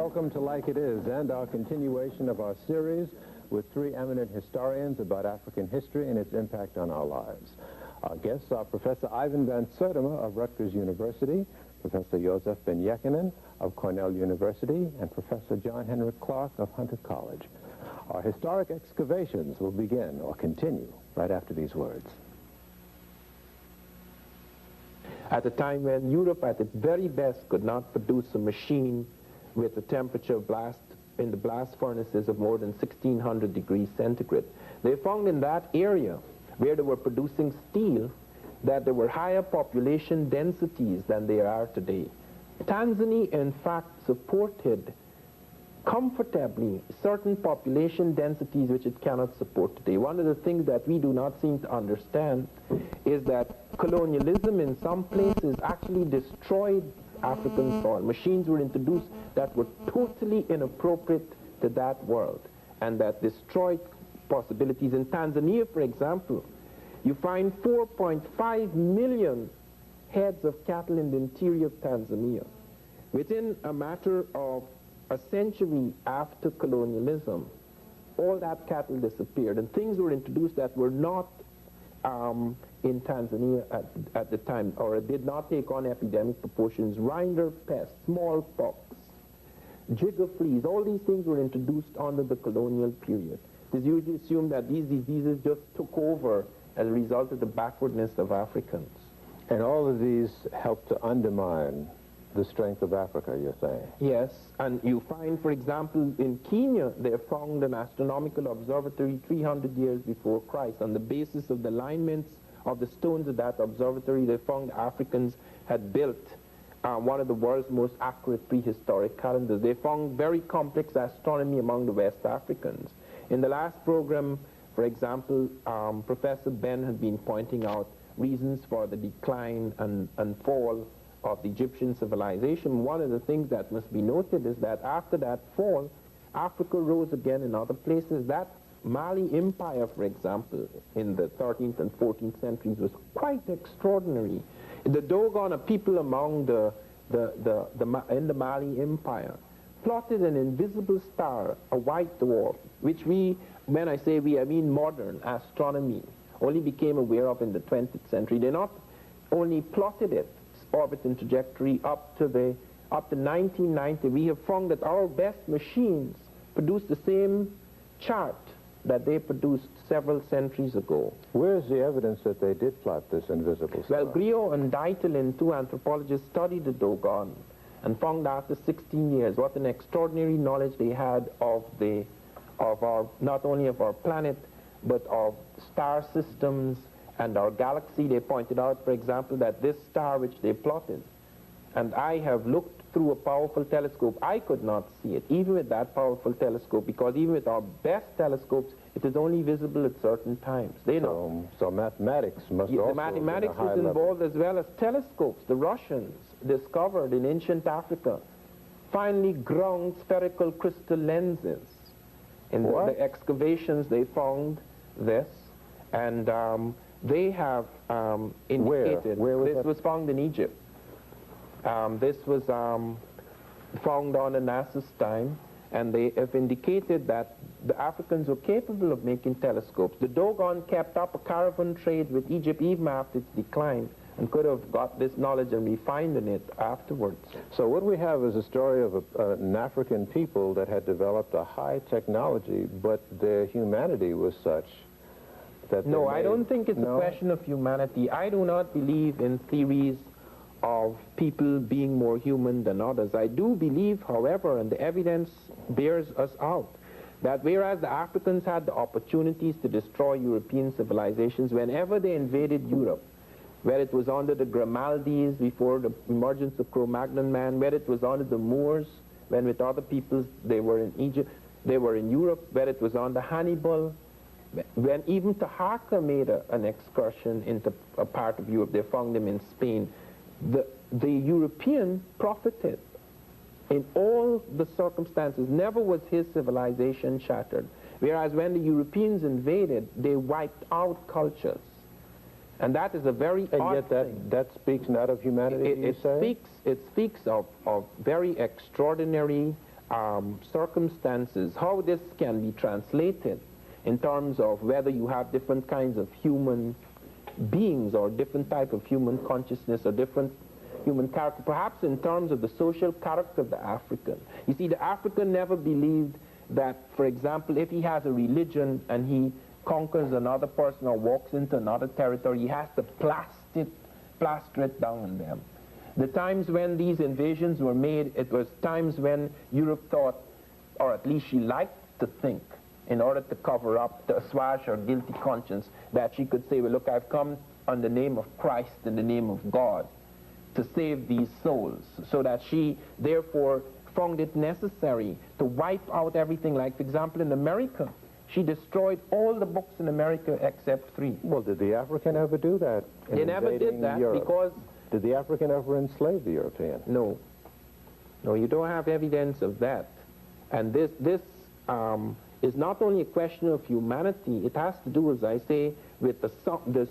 welcome to Like It Is and our continuation of our series with three eminent historians about African history and its impact on our lives. Our guests are Professor Ivan van Sertima of Rutgers University, Professor Joseph Ben Jekinen of Cornell University, and Professor John Henry Clarke of Hunter College. Our historic excavations will begin or continue right after these words. At a time when Europe at its very best could not produce a machine with a temperature in the blast furnaces of more than 1600 degrees centigrade, they found in that area where they were producing steel that there were higher population densities than there are today. Tanzania, in fact, supported comfortably certain population densities which it cannot support today. One of the things that we do not seem to understand is that colonialism in some places actually destroyed African soil. Machines were introduced that were totally inappropriate to that world and that destroyed possibilities. In Tanzania, for example, you find 4.5 million heads of cattle in the interior of Tanzania. Within a matter of a century after colonialism, all that cattle disappeared, and things were introduced that were not in Tanzania at the time, or did not take on epidemic proportions. Rinder pest, smallpox, jigger fleas, all these things were introduced under the colonial period. It is usually assumed that these diseases just took over as a result of the backwardness of Africans. And all of these help to undermine the strength of Africa, you're saying? Yes, and you find, for example, in Kenya, they found an astronomical observatory 300 years before Christ. On the basis of the alignments of the stones of that observatory, they found Africans had built one of the world's most accurate prehistoric calendars. They found very complex astronomy among the West Africans. In the last program, for example, Professor Ben had been pointing out reasons for the decline and fall of the Egyptian civilization. One of the things that must be noted is that after that fall, Africa rose again in other places. That Mali Empire, for example, in the 13th and 14th centuries was quite extraordinary. The Dogon, a people among in the Mali Empire, plotted an invisible star, a white dwarf, which we, when I say we, I mean modern astronomy, only became aware of in the 20th century. They not only plotted its orbit and trajectory up to 1990. We have found that our best machines produce the same chart that they produced several centuries ago. Where's the evidence that they did plot this invisible star? Well, Griot and Deitel, two anthropologists, studied the Dogon and found after 16 years what an extraordinary knowledge they had of our, not only of our planet, but of star systems and our galaxy. They pointed out, for example, that this star which they plotted, and I have looked through a powerful telescope, I could not see it, even with that powerful telescope, because even with our best telescopes, it is only visible at certain times. They know. So mathematics must also the mathematics was involved as well as telescopes. The Russians discovered in ancient Africa finely ground spherical crystal lenses. In the excavations they found this, and they have indicated, this was found in Egypt. This was found on Anas's time, and they have indicated that the Africans were capable of making telescopes. The Dogon kept up a caravan trade with Egypt even after its decline, and could have got this knowledge and refined in it afterwards. So what we have is a story of an African people that had developed a high technology, but their humanity was such that no, I don't think it's a question of humanity. I do not believe in theories of people being more human than others. I do believe, however, and the evidence bears us out, that whereas the Africans had the opportunities to destroy European civilizations whenever they invaded Europe, where it was under the Grimaldis before the emergence of Cro-Magnon man, where it was under the Moors, when with other peoples they were in Egypt, they were in Europe, where it was under Hannibal, when even Taharqa made an excursion into a part of Europe, they found them in Spain. The European profited in all the circumstances. Never was his civilization shattered. Whereas when the Europeans invaded, they wiped out cultures. And that is a very odd thing. That speaks not of humanity, It speaks of very extraordinary circumstances, how this can be translated in terms of whether you have different kinds of human beings or different type of human consciousness or different human character, perhaps in terms of the social character of the African. You see, the African never believed that, for example, if he has a religion and he conquers another person or walks into another territory, he has to plaster it down on them. The times when these invasions were made, it was times when Europe thought, or at least she liked to think, in order to cover up, to assuage her guilty conscience, that she could say, well, look, I've come on the name of Christ, in the name of God, to save these souls, so that she, therefore, found it necessary to wipe out everything. Like, for example, in America, she destroyed all the books in America except 3. Well, did the African ever do that? They never did that Europe? because... Did the African ever enslave the European? No. No, you don't have evidence of that. And this is not only a question of humanity, it has to do, as I say, with the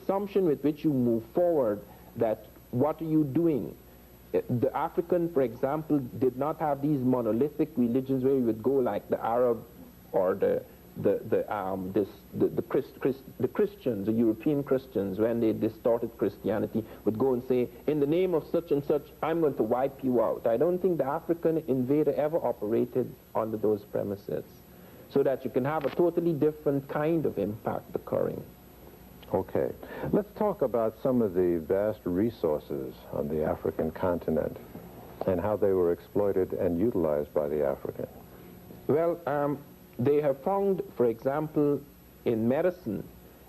assumption with which you move forward, that what are you doing? The African, for example, did not have these monolithic religions where you would go like the Arab or the Christians, the European Christians, when they distorted Christianity, would go and say, in the name of such and such, I'm going to wipe you out. I don't think the African invader ever operated under those premises, so that you can have a totally different kind of impact occurring. Okay. Let's talk about some of the vast resources on the African continent and how they were exploited and utilized by the African. Well, they have found, for example, in medicine,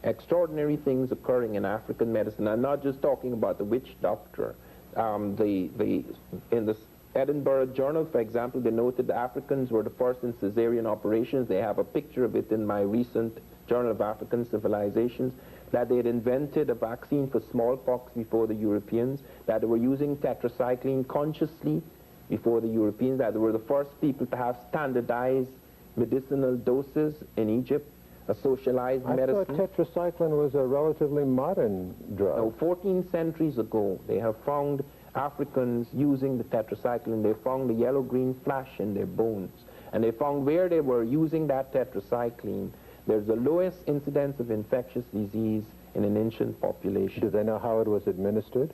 extraordinary things occurring in African medicine. I'm not just talking about the witch doctor. In the Edinburgh Journal, for example, they noted the Africans were the first in cesarean operations. They have a picture of it in my recent Journal of African Civilizations, that they had invented a vaccine for smallpox before the Europeans, that they were using tetracycline consciously before the Europeans, that they were the first people to have standardized medicinal doses in Egypt, a socialized medicine. I thought tetracycline was a relatively modern drug. No, 14 centuries ago, they have found Africans using the tetracycline. They found the yellow-green flash in their bones. And they found where they were using that tetracycline, there's the lowest incidence of infectious disease in an ancient population. Do they know how it was administered?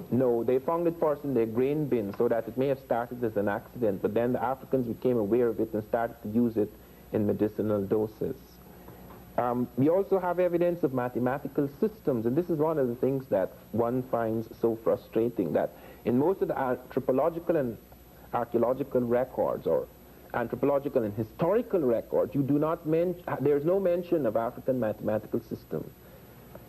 No, they found it first in their grain bin, so that it may have started as an accident, but then the Africans became aware of it and started to use it in medicinal doses. We also have evidence of mathematical systems, and this is one of the things that one finds so frustrating, that in most of the anthropological and archaeological records, or anthropological and historical records, you do not there's no mention of African mathematical systems.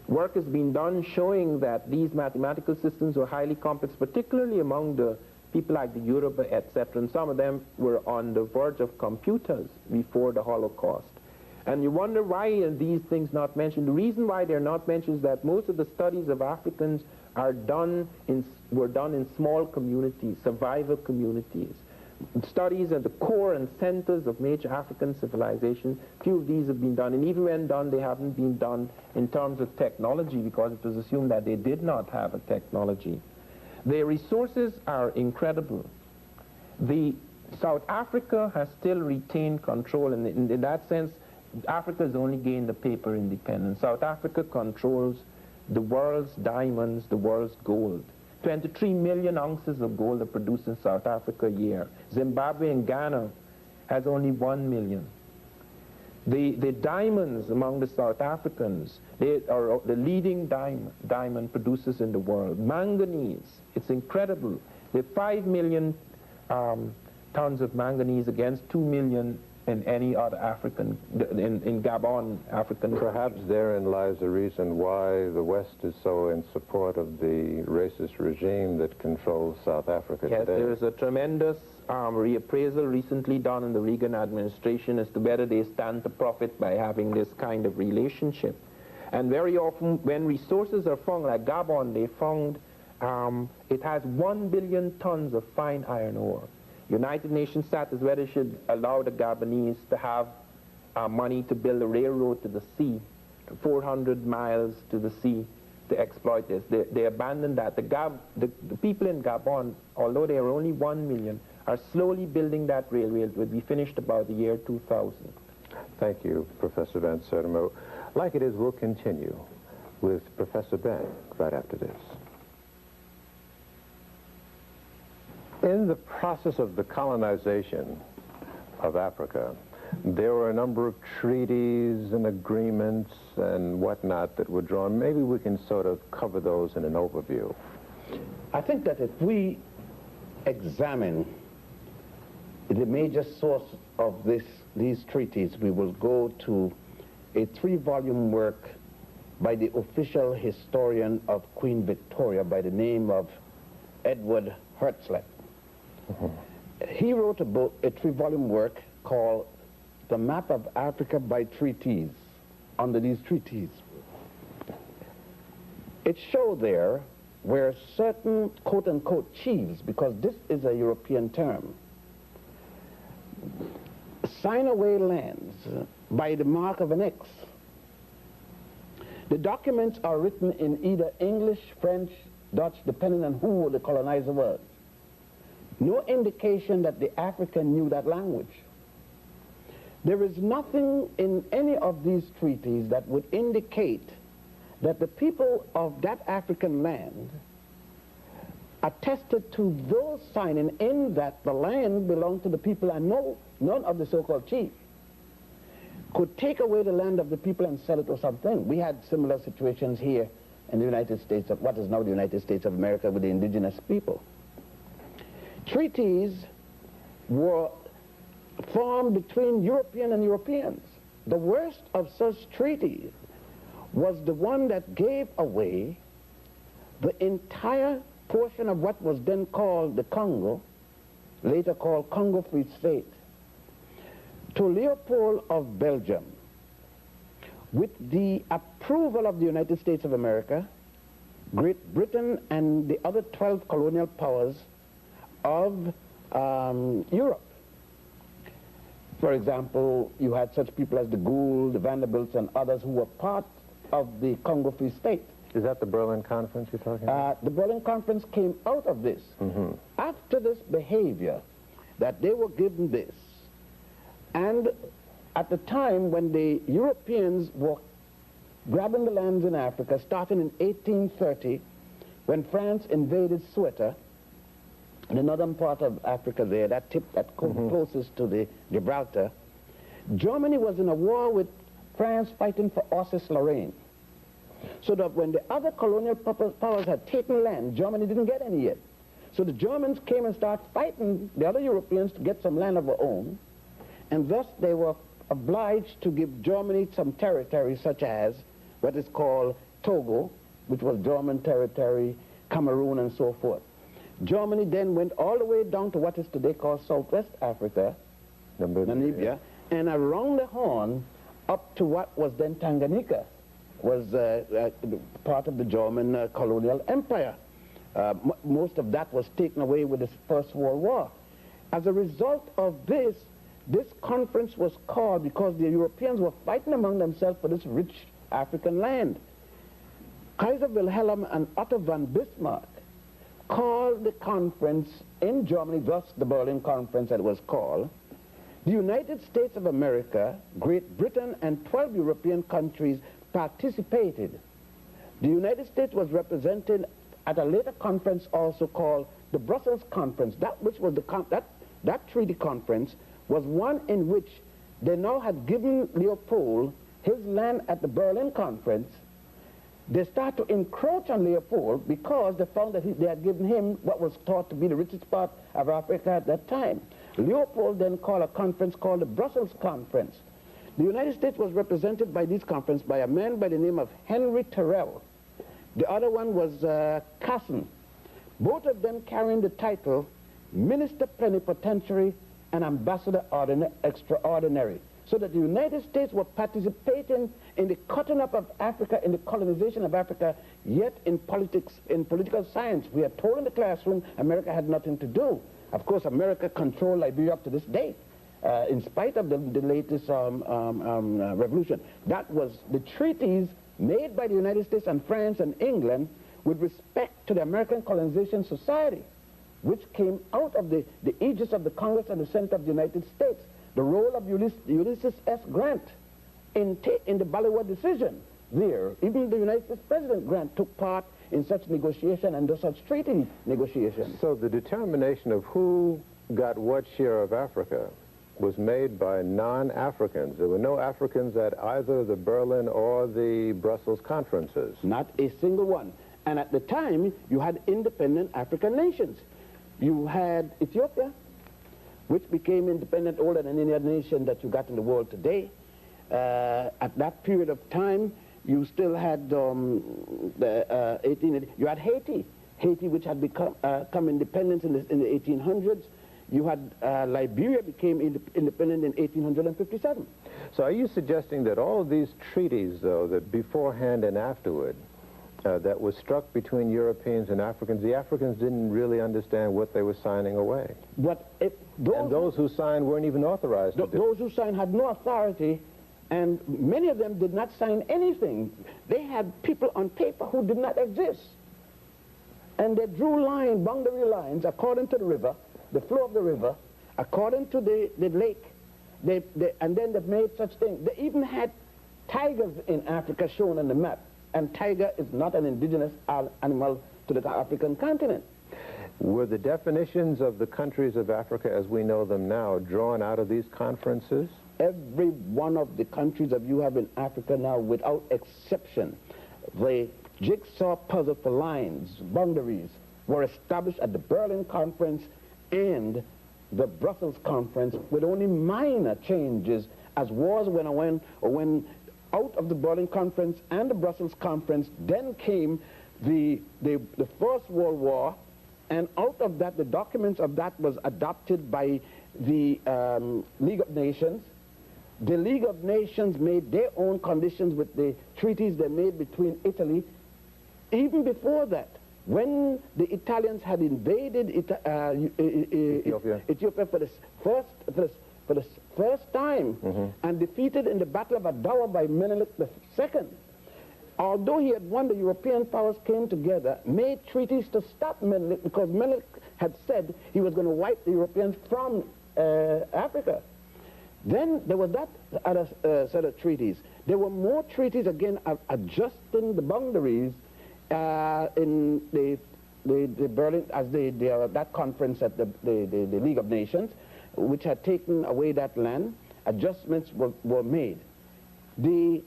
Work has been done showing that these mathematical systems were highly complex, particularly among the people like the Yoruba, etc., and some of them were on the verge of computers before the Holocaust. And you wonder why are these things not mentioned. The reason why they're not mentioned is that most of the studies of Africans were done in small communities, survival communities. Studies at the core and centers of major African civilizations, few of these have been done, and even when done, they haven't been done in terms of technology, because it was assumed that they did not have a technology. Their resources are incredible. South Africa has still retained control, and in that sense, Africa has only gained the paper independence. South Africa controls the world's diamonds, the world's gold. 23 million ounces of gold are produced in South Africa a year. Zimbabwe and Ghana has only 1 million. The diamonds among the South Africans, they are the leading diamond producers in the world. Manganese, it's incredible. They have 5 million tons of manganese against 2 million in any other African, in Gabon, African. Perhaps therein lies the reason why the West is so in support of the racist regime that controls South Africa today. Yes, there is a tremendous reappraisal recently done in the Reagan administration as to whether they stand to profit by having this kind of relationship. And very often when resources are found, like Gabon, they found it has 1 billion tons of fine iron ore. United Nations sat as whether it should allow the Gabonese to have money to build a railroad to the sea, 400 miles to the sea, to exploit this. They abandoned that. The people in Gabon, although they are only 1 million, are slowly building that railway. It will be finished about the year 2000. Thank you, Professor Van Sertima. Like it is, we'll continue with Professor Ben right after this. In the process of the colonization of Africa, there were a number of treaties and agreements and whatnot that were drawn. Maybe we can sort of cover those in an overview. I think that if we examine the major source of these treaties, we will go to a 3-volume work by the official historian of Queen Victoria by the name of Edward Hertzlet. He wrote a book, a 3-volume work called The Map of Africa by Treaties, under these treaties. It showed there where certain quote-unquote chiefs, because this is a European term, sign away lands by the mark of an X. The documents are written in either English, French, Dutch, depending on who the colonizer was. No indication that the African knew that language. There is nothing in any of these treaties that would indicate that the people of that African land attested to those signing in that the land belonged to the people, and none of the so-called chiefs could take away the land of the people and sell it or something. We had similar situations here in the United States, of what is now the United States of America, with the indigenous people. Treaties were formed between European and Europeans. The worst of such treaties was the one that gave away the entire portion of what was then called the Congo, later called Congo Free State, to Leopold of Belgium, with the approval of the United States of America, Great Britain, and the other 12 colonial powers of Europe. For example, you had such people as the Gould, the Vanderbilts, and others who were part of the Congo Free State. Is that the Berlin Conference you're talking about? The Berlin Conference came out of this. After this behavior, that they were given this, and at the time when the Europeans were grabbing the lands in Africa, starting in 1830, when France invaded Ceuta, the northern part of Africa there, that tip that closest to the Gibraltar, Germany was in a war with France fighting for Alsace-Lorraine. So that when the other colonial powers had taken land, Germany didn't get any yet. So the Germans came and started fighting the other Europeans to get some land of their own, and thus they were obliged to give Germany some territory, such as what is called Togo, which was German territory, Cameroon, and so forth. Germany then went all the way down to what is today called Southwest Africa, Namibia, and around the Horn up to what was then Tanganyika, was part of the German colonial empire. Most of that was taken away with the First World War. As a result of this, this conference was called because the Europeans were fighting among themselves for this rich African land. Kaiser Wilhelm and Otto von Bismarck called the conference in Germany, thus the Berlin Conference that it was called. The United States of America, Great Britain, and 12 European countries participated. The United States was represented at a later conference also called the Brussels Conference. That which was that treaty conference was one in which they now had given Leopold his land at the Berlin Conference. They start to encroach on Leopold because they found that they had given him what was thought to be the richest part of Africa at that time. Leopold then called a conference called the Brussels Conference. The United States was represented by this conference by a man by the name of Henry Terrell. The other one was Casson. Both of them carrying the title Minister Plenipotentiary and Ambassador Extraordinary. So that the United States were participating in the cutting up of Africa, in the colonization of Africa, yet in politics, in political science. We are told in the classroom America had nothing to do. Of course, America controlled Liberia up to this day, in spite of the latest revolution. That was, the treaties made by the United States and France and England with respect to the American Colonization Society, which came out of the aegis of the Congress and the Senate of the United States. The role of Ulysses S. Grant in the Baliwa decision there. Even the United States President Grant took part in such negotiation and such treaty negotiations. So the determination of who got what share of Africa was made by non-Africans. There were no Africans at either the Berlin or the Brussels conferences. Not a single one. And at the time, you had independent African nations. You had Ethiopia, which became independent older than any other nation that you got in the world today. At that period of time, you still had you had Haiti, which had become independent in the 1800s. You had Liberia became independent in 1857. So are you suggesting that all of these treaties, though, that beforehand and afterward, that was struck between Europeans and Africans, the Africans didn't really understand what they were signing away? And those who signed weren't even authorized to do it. Those who signed had no authority, and many of them did not sign anything. They had people on paper who did not exist. And they drew boundary lines according to the river, the flow of the river, according to the lake, and then they made such things. They even had tigers in Africa shown on the map, and tiger is not an indigenous animal to the African continent. Were the definitions of the countries of Africa as we know them now drawn out of these conferences? Every one of the countries that you have in Africa now, without exception, the jigsaw puzzle for lines, boundaries, were established at the Berlin Conference and the Brussels Conference with only minor changes as wars went on, or when out of the Berlin Conference and the Brussels Conference, then came the First World War, and out of that, the documents of that was adopted by the League of Nations. The League of Nations made their own conditions with the treaties they made between Italy. Even before that, when the Italians had invaded Ethiopia for the first time, and defeated in the Battle of Adawa by Menelik II, although he had won, the European powers came together, made treaties to stop Menelik, because Menelik had said he was going to wipe the Europeans from Africa. Then there was that other set of treaties. There were more treaties, again, adjusting the boundaries in the Berlin, as that conference at the League of Nations, which had taken away that land. Adjustments were made. The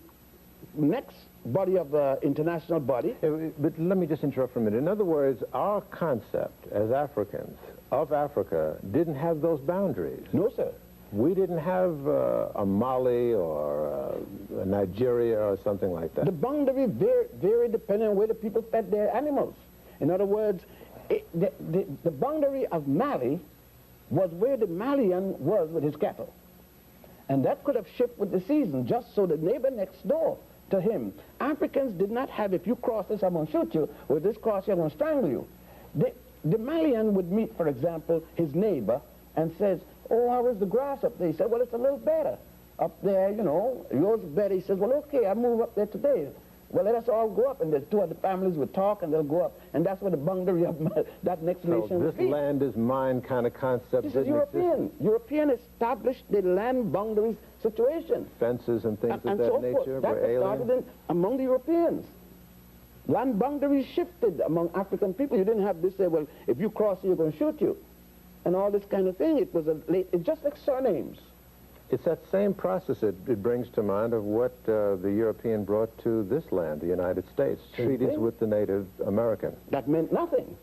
next body of international body. But let me just interrupt for a minute. In other words, our concept as Africans of Africa didn't have those boundaries. No, sir. We didn't have a Mali or a Nigeria or something like that. The boundary very dependent on where the people fed their animals. In other words, the boundary of Mali was where the Malian was with his cattle. And that could have shifted with the season, just so the neighbor next door to him. Africans did not have, if you cross this, I'm going to shoot you, or this cross, I'm going to strangle you. The Malian would meet, for example, his neighbor and says, oh, how is the grass up there? He said, well, it's a little better up there, you know. Yours is better. He says, well, okay, I'll move up there today. Well, let us all go up, and the two other families would talk, and they'll go up. And that's where the boundary of that next nation would be. This land is mine kind of concept. This is European. European established the land boundaries situation. Fences and things of that so nature that were alien? started among the Europeans. Land boundaries shifted among African people. You didn't have this say, well, if you cross here, you're going to shoot you. And all this kind of thing. It was it's just like surnames. It's that same process it brings to mind of what the European brought to this land, the United States, treaties with the Native American. That meant nothing.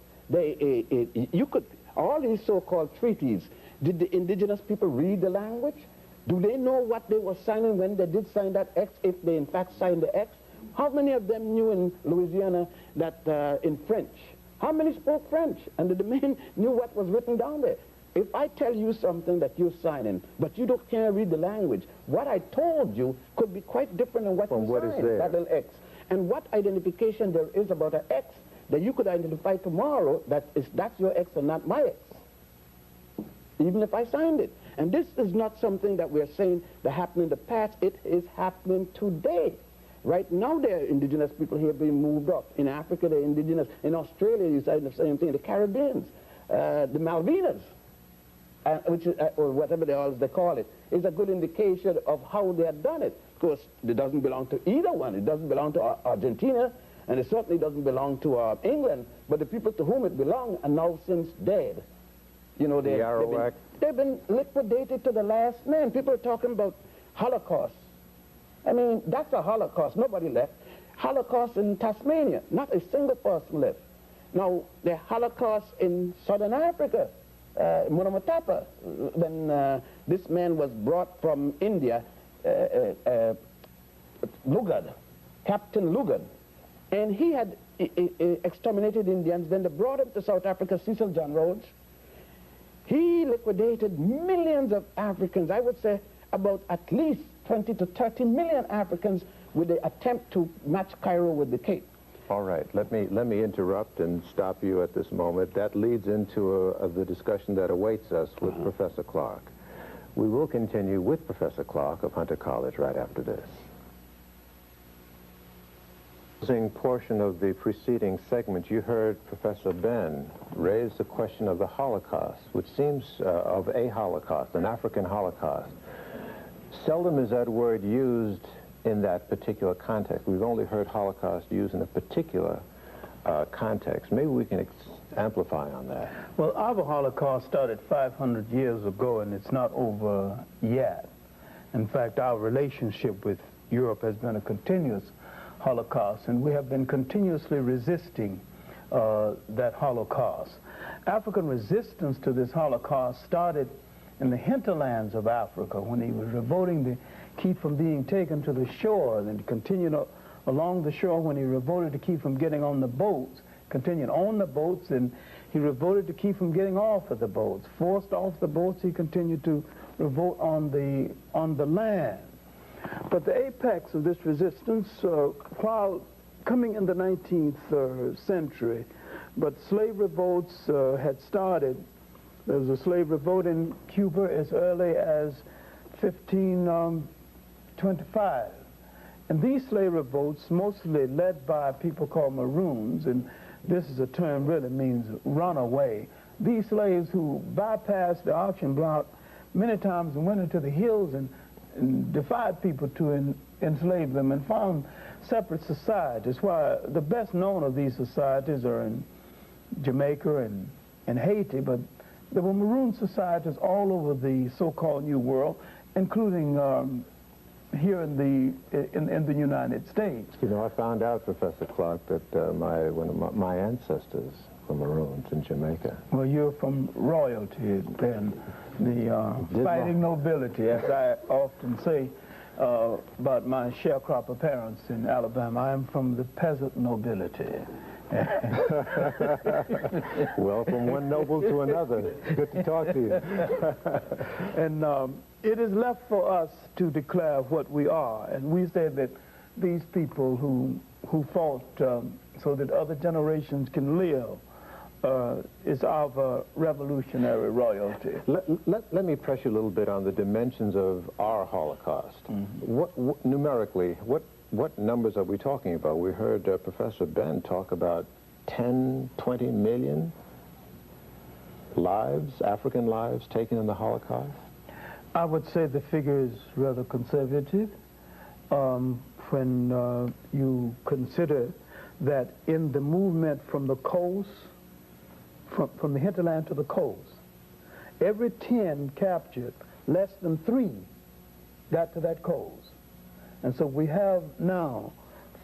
All these so-called treaties, did the indigenous people read the language? Do they know what they were signing when they did sign that X, if they in fact signed the X? How many of them knew in Louisiana that in French? How many spoke French? And the men knew what was written down there. If I tell you something that you're signing, but you can't read the language, what I told you could be quite different than what you signed, that little X. And what identification there is about an X that you could identify tomorrow that's your X and not my X, even if I signed it. And this is not something that we're saying that happened in the past. It is happening today. Right now, there are indigenous people here being moved up. In Africa, they're indigenous. In Australia, you say the same thing. The Caribbeans, the Malvinas, which is, or whatever they call it, is a good indication of how they have done it. Of course, it doesn't belong to either one. It doesn't belong to Argentina, and it certainly doesn't belong to England. But the people to whom it belonged are now since dead. You know, they've been liquidated to the last man. People are talking about Holocaust. I mean, that's a Holocaust. Nobody left. Holocaust in Tasmania. Not a single person left. Now, the Holocaust in Southern Africa, Munamatapa, when this man was brought from India, Lugard, Captain Lugard, and he had exterminated Indians. Then they brought him to South Africa, Cecil John Rhodes. He liquidated millions of Africans. I would say about at least 20 to 30 million Africans with the attempt to match Cairo with the Cape. All right, let me interrupt and stop you at this moment. That leads into the discussion that awaits us with Professor Clarke. We will continue with Professor Clarke of Hunter College right after this. In portion of the preceding segment, you heard Professor Ben raise the question of the Holocaust, which seems of a Holocaust, an African Holocaust. Seldom is that word used in that particular context. We've only heard Holocaust used in a particular context. Maybe we can amplify on that. Well, our Holocaust started 500 years ago, and it's not over yet. In fact, our relationship with Europe has been a continuous Holocaust, and we have been continuously resisting that Holocaust. African resistance to this Holocaust started in the hinterlands of Africa when he was revolting to keep from being taken to the shore, and then continued along the shore when he revolted to keep from getting on the boats, continued on the boats, and he revolted to keep from getting off of the boats. Forced off the boats, he continued to revolt on the land. But the apex of this resistance, while coming in the 19th century, but slave revolts had started. There was a slave revolt in Cuba as early as 1525. And these slave revolts, mostly led by people called Maroons, and this is a term really means runaway. These slaves who bypassed the auction block many times and went into the hills and defied people to enslave them and found separate societies. Why the best known of these societies are in Jamaica and Haiti, but there were Maroon societies all over the so-called New World, including here in the United States. You know, I found out, Professor Clarke, that one of my ancestors were Maroons in Jamaica. Well, you're from royalty, then, the fighting nobility, as I often say about my sharecropper parents in Alabama. I am from the peasant nobility. Well, from one noble to another. Good to talk to you. And it is left for us to declare what we are. And we say that these people who fought so that other generations can live is our revolutionary royalty. Let me press you a little bit on the dimensions of our Holocaust. Numerically, what numbers are we talking about? We heard Professor Ben talk about 10, 20 million lives, African lives, taken in the Holocaust. I would say the figure is rather conservative when you consider that in the movement from the coast, from the hinterland to the coast, every 10 captured, less than 3 got to that coast. And so we have now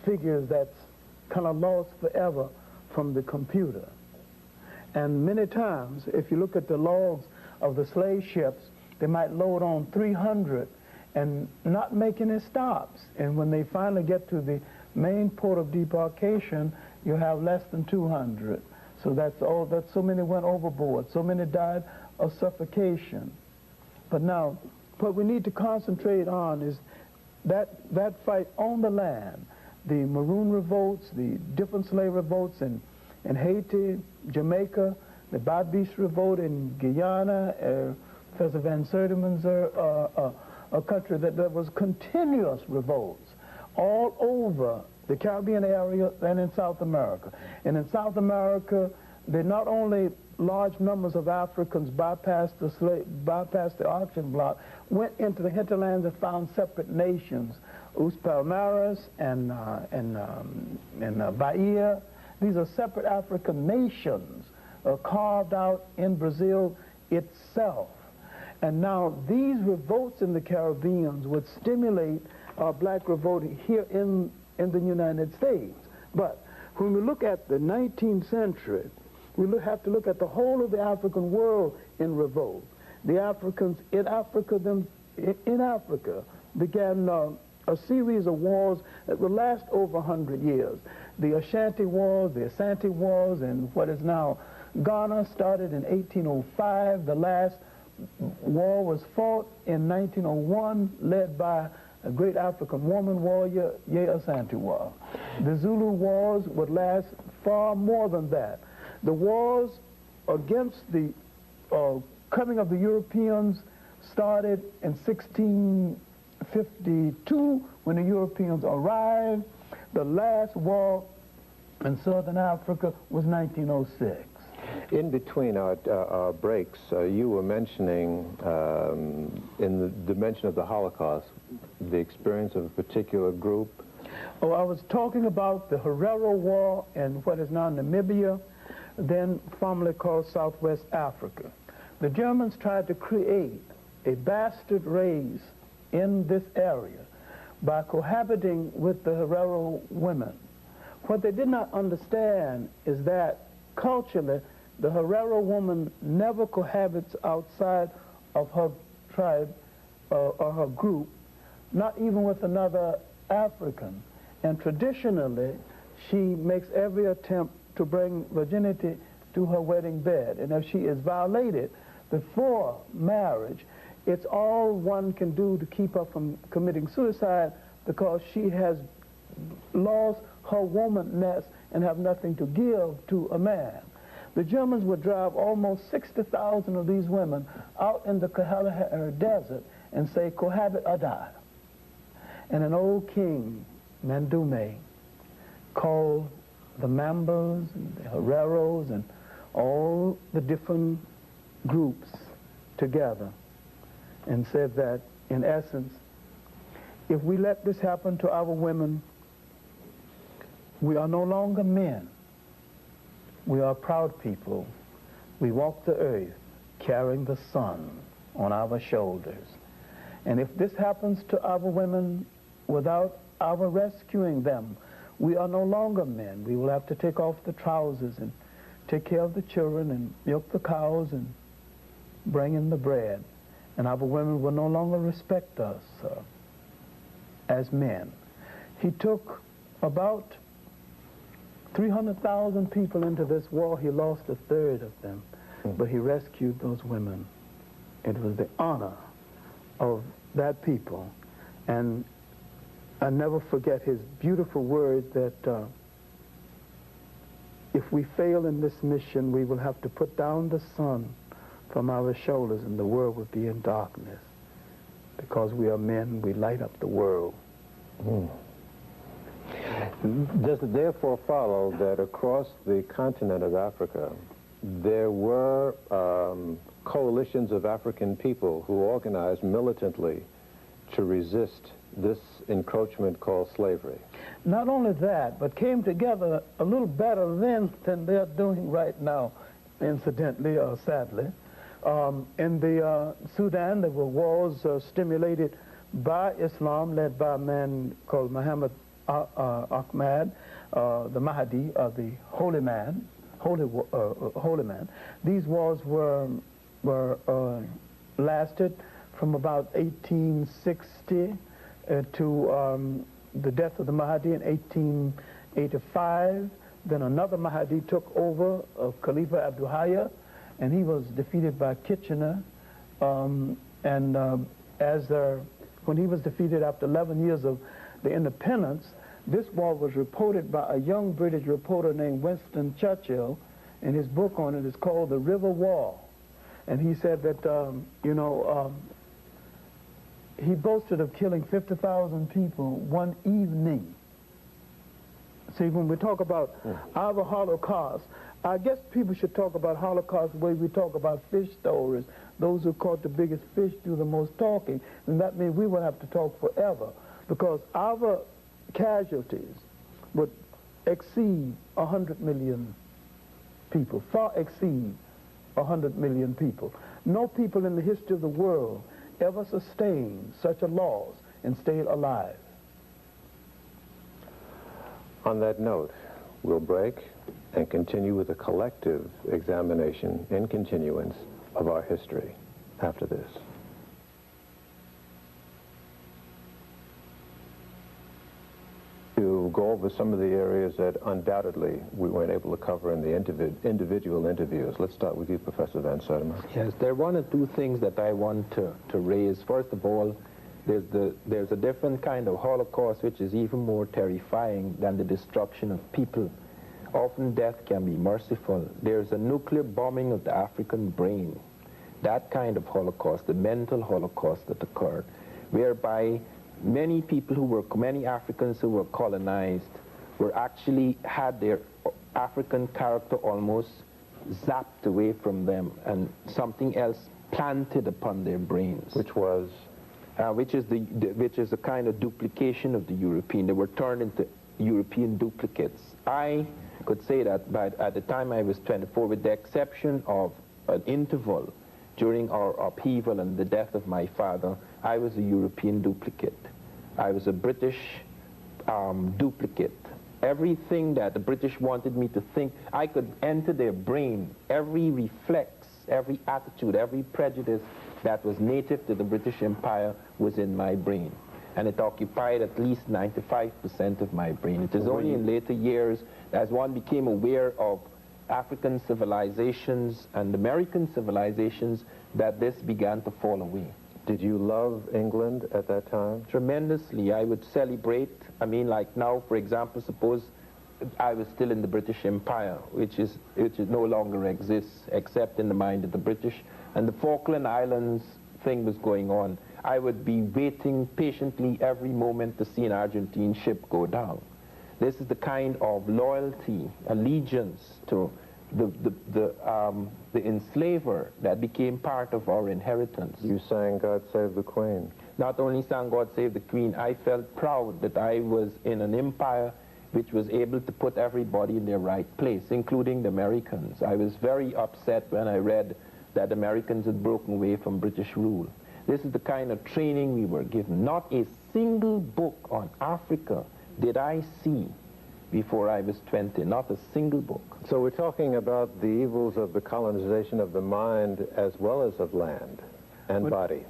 figures that's kind of lost forever from the computer. And many times, if you look at the logs of the slave ships, they might load on 300 and not make any stops. And when they finally get to the main port of debarkation, you have less than 200. So that's all. That so many went overboard. So many died of suffocation. But now, what we need to concentrate on is that fight on the land, the Maroon revolts, the different slave revolts in Haiti, Jamaica, the Babis revolt in Guyana, Professor Van Sertima's a country that there was continuous revolts all over the Caribbean area and in South America. And in South America, they not only large numbers of Africans bypassed the auction block, went into the hinterlands and found separate nations, Us Palmares and Bahia. These are separate African nations carved out in Brazil itself. And now these revolts in the Caribbean would stimulate black revolt here in the United States. But when we look at the 19th century, we have to look at the whole of the African world in revolt. The Africans in Africa began a series of wars that would last over 100 years. The Ashanti Wars, the Asante Wars, and what is now Ghana started in 1805. The last war was fought in 1901, led by a great African woman warrior, Ye Asantewaa. The Zulu Wars would last far more than that. The wars against the coming of the Europeans started in 1652 when the Europeans arrived. The last war in Southern Africa was 1906. In between our breaks, you were mentioning, in the dimension of the Holocaust, the experience of a particular group. Oh, I was talking about the Herero War in what is now Namibia, then formerly called Southwest Africa. The Germans tried to create a bastard race in this area by cohabiting with the Herero women. What they did not understand is that culturally, the Herero woman never cohabits outside of her tribe or her group, not even with another African. And traditionally, she makes every attempt to bring virginity to her wedding bed. And if she is violated before marriage, it's all one can do to keep her from committing suicide, because she has lost her womanness and have nothing to give to a man. The Germans would drive almost 60,000 of these women out in the Kalahari Desert and say, cohabit or die. And an old king, Mandume, called the Mambas and the Hereros and all the different groups together and said that, in essence, if we let this happen to our women, we are no longer men. We are proud people. We walk the earth carrying the sun on our shoulders. And if this happens to our women without our rescuing them, we are no longer men. We will have to take off the trousers and take care of the children and milk the cows and bring in the bread. And our women will no longer respect us as men. He took about 300,000 people into this war. He lost a third of them, but he rescued those women. It was the honor of that people. And I never forget his beautiful words that if we fail in this mission, we will have to put down the sun from our shoulders and the world will be in darkness. Because we are men, we light up the world. Does it therefore follow that across the continent of Africa, there were coalitions of African people who organized militantly to resist this encroachment called slavery? Not only that, but came together a little better then than they're doing right now, incidentally or sadly. In the Sudan, there were wars stimulated by Islam, led by a man called Muhammad Ahmad, the Mahdi, the holy man, holy man. These wars were lasted from about 1860 to the death of the Mahdi in 1885. Then another Mahdi took over, Khalifa Abdul Hayya, and he was defeated by Kitchener. When he was defeated after 11 years of the independence, this war was reported by a young British reporter named Winston Churchill, and his book on it is called The River War. And he said that, he boasted of killing 50,000 people one evening. See, when we talk about our Holocaust, I guess people should talk about Holocaust the way we talk about fish stories. Those who caught the biggest fish do the most talking, and that means we would have to talk forever, because our casualties would exceed 100 million people, far exceed 100 million people. No people in the history of the world ever sustained such a loss and stayed alive. On that note, we'll break and continue with a collective examination in continuance of our history after this. To go over some of the areas that undoubtedly we weren't able to cover in the individual interviews. Let's start with you, Professor Van Sertima. Yes, there are one or two things that I want to raise. First of all, there's a different kind of Holocaust which is even more terrifying than the destruction of people. Often death can be merciful. There's a nuclear bombing of the African brain. That kind of Holocaust, the mental Holocaust that occurred, whereby many Africans who were colonized were actually had their African character almost zapped away from them and something else planted upon their brains. Which was? Which is a kind of duplication of the European. They were turned into European duplicates. I could say that at the time I was 24, with the exception of an interval during our upheaval and the death of my father, I was a European duplicate. I was a British duplicate. Everything that the British wanted me to think, I could enter their brain. Every reflex, every attitude, every prejudice that was native to the British Empire was in my brain. And it occupied at least 95% of my brain. It is only in later years, as one became aware of African civilizations and American civilizations, that this began to fall away. Did you love England at that time? Tremendously. I would celebrate. I mean, like now, for example, suppose I was still in the British Empire, which no longer exists except in the mind of the British, and the Falkland Islands thing was going on. I would be waiting patiently every moment to see an Argentine ship go down. This is the kind of loyalty, allegiance to the enslaver that became part of our inheritance. You sang God Save the Queen. Not only sang God Save the Queen, I felt proud that I was in an empire which was able to put everybody in their right place, including the Americans. I was very upset when I read that Americans had broken away from British rule. This is the kind of training we were given. Not a single book on Africa did I see before I was 20, not a single book. So we're talking about the evils of the colonization of the mind as well as of land and body.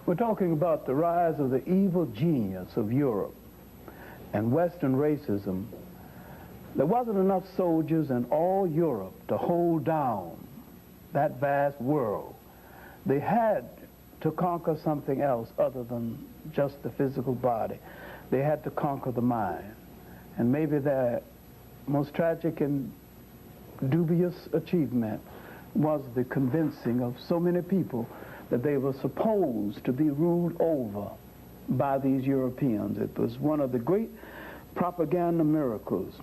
We're talking about the rise of the evil genius of Europe and Western racism. There wasn't enough soldiers in all Europe to hold down that vast world. They had to conquer something else other than just the physical body. They had to conquer the mind. And maybe their most tragic and dubious achievement was the convincing of so many people that they were supposed to be ruled over by these Europeans. It was one of the great propaganda miracles.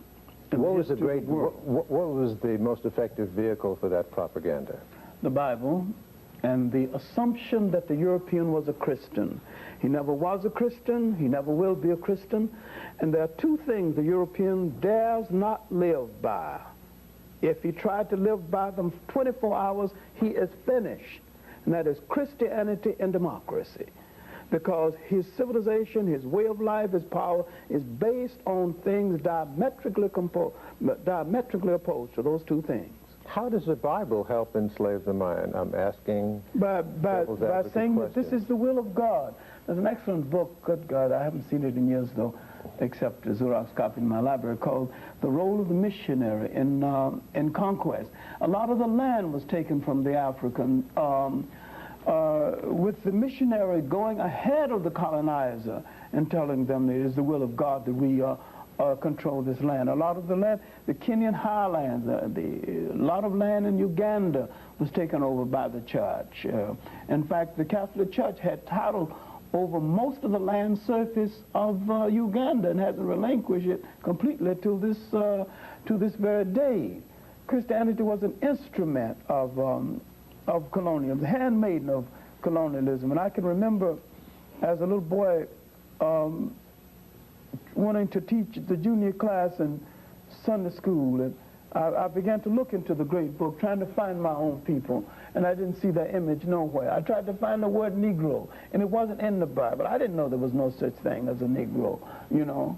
What was the most effective vehicle for that propaganda? The Bible and the assumption that the European was a Christian. He never was a Christian, he never will be a Christian, and there are two things the European dares not live by. If he tried to live by them 24 hours, he is finished, and that is Christianity and democracy. Because his civilization, his way of life, his power is based on things diametrically opposed to those two things. How does the Bible help enslave the mind? I'm asking by saying that this is the will of God. There's an excellent book, good God, I haven't seen it in years though, except a Xerox copy in my library, called The Role of the Missionary in Conquest. A lot of the land was taken from the African, with the missionary going ahead of the colonizer and telling them it is the will of God that we control this land. A lot of the land, the Kenyan highlands, a lot of land in Uganda was taken over by the church. In fact, the Catholic Church had title over most of the land surface of Uganda and hasn't relinquished it completely to this very day. Christianity was an instrument of colonialism, the handmaiden of colonialism. And I can remember as a little boy wanting to teach the junior class in Sunday school, and I began to look into the great book, trying to find my own people, and I didn't see that image nowhere. I tried to find the word Negro, and it wasn't in the Bible. I didn't know there was no such thing as a Negro, you know.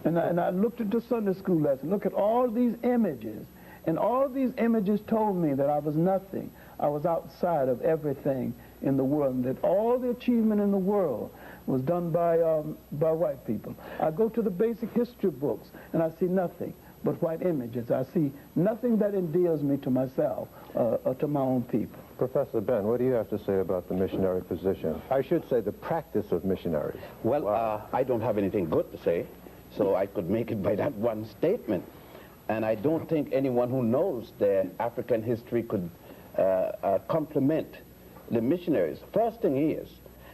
And I looked at the Sunday school lesson, look at all these images, and all these images told me that I was nothing. I was outside of everything in the world, and that all the achievement in the world was done by white people. I go to the basic history books, and I see nothing but white images. I see nothing that endears me to myself or to my own people. Professor Ben, what do you have to say about the missionary position? I should say the practice of missionaries. Well, I don't have anything good to say, so I could make it by that one statement. And I don't think anyone who knows their African history could compliment the missionaries. First thing is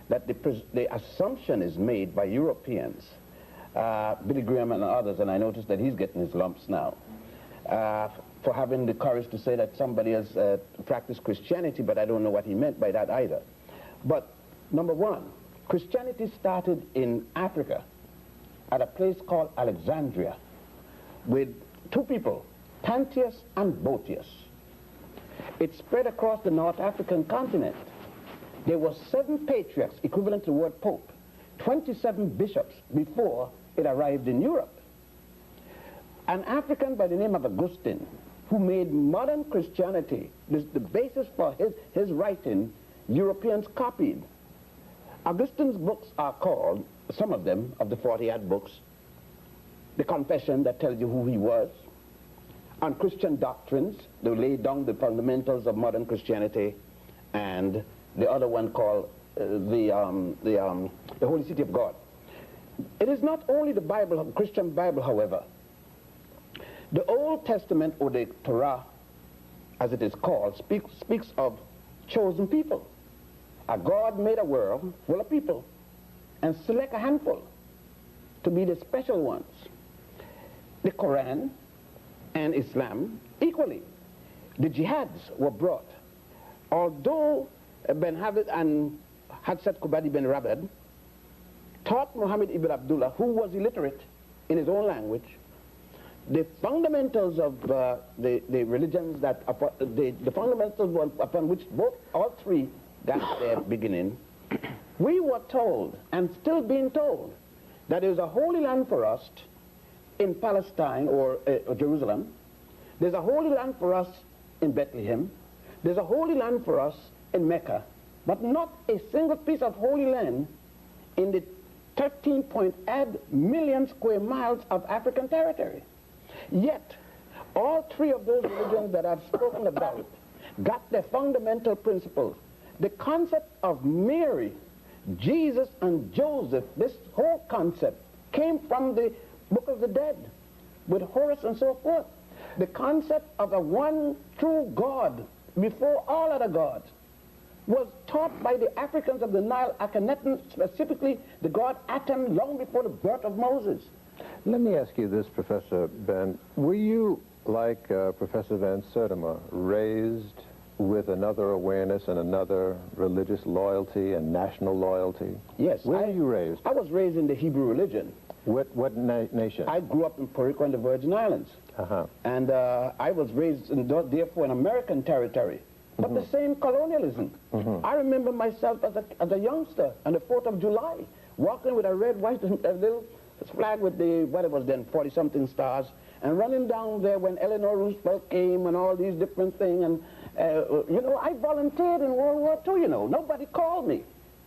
that the assumption is made by Europeans, Billy Graham and others, and I noticed that he's getting his lumps now, for having the courage to say that somebody has practiced Christianity, but I don't know what he meant by that either. But number one, Christianity started in Africa at a place called Alexandria with two people, Pantheus and Boetius. It spread across the North African continent. There were 7 patriarchs, equivalent to the word pope, 27 bishops before it arrived in Europe. An African by the name of Augustine, who made modern Christianity the basis for his writing, Europeans copied. Augustine's books are called, some of them, of the 40-odd books, the Confession that tells you who he was, on Christian doctrines, they laid down the fundamentals of modern Christianity, and the other one called the Holy City of God. It is not only the Bible, the Christian Bible, however. The Old Testament, or the Torah, as it is called, speaks of chosen people. A God made a world full of people and select a handful to be the special ones. The Quran and Islam equally. The jihads were brought. Although Ben Habib and Hadsat Kubadi Ben Rabad taught Muhammad ibn Abdullah, who was illiterate in his own language, the fundamentals of the religions that, the fundamentals upon which all three got their beginning, we were told, and still being told, that there is a holy land for us in Palestine or Jerusalem. There's a holy land for us in Bethlehem. There's a holy land for us in Mecca, but not a single piece of holy land in the 13.8 million square miles of African territory. Yet, all three of those religions that I've spoken about got their fundamental principles. The concept of Mary, Jesus, and Joseph, this whole concept came from the Book of the Dead, with Horus and so forth. The concept of a one true God before all other gods was taught by the Africans of the Nile, Akhenaten, specifically the god Aten, long before the birth of Moses. Let me ask you this, Professor Ben. Were you, like Professor Van Sertima, raised with another awareness and another religious loyalty and national loyalty? Yes. Where were you raised? I was raised in the Hebrew religion. What nation? I grew up in Puerto Rico and the Virgin Islands. And I was raised, therefore, in American territory. But the same colonialism. I remember myself as a youngster on the 4th of July, walking with a red, white, and a little flag with the, what it was then, 40-something stars, and running down there when Eleanor Roosevelt came and all these different things. And, you know, I volunteered in World War II, you know. Nobody called me.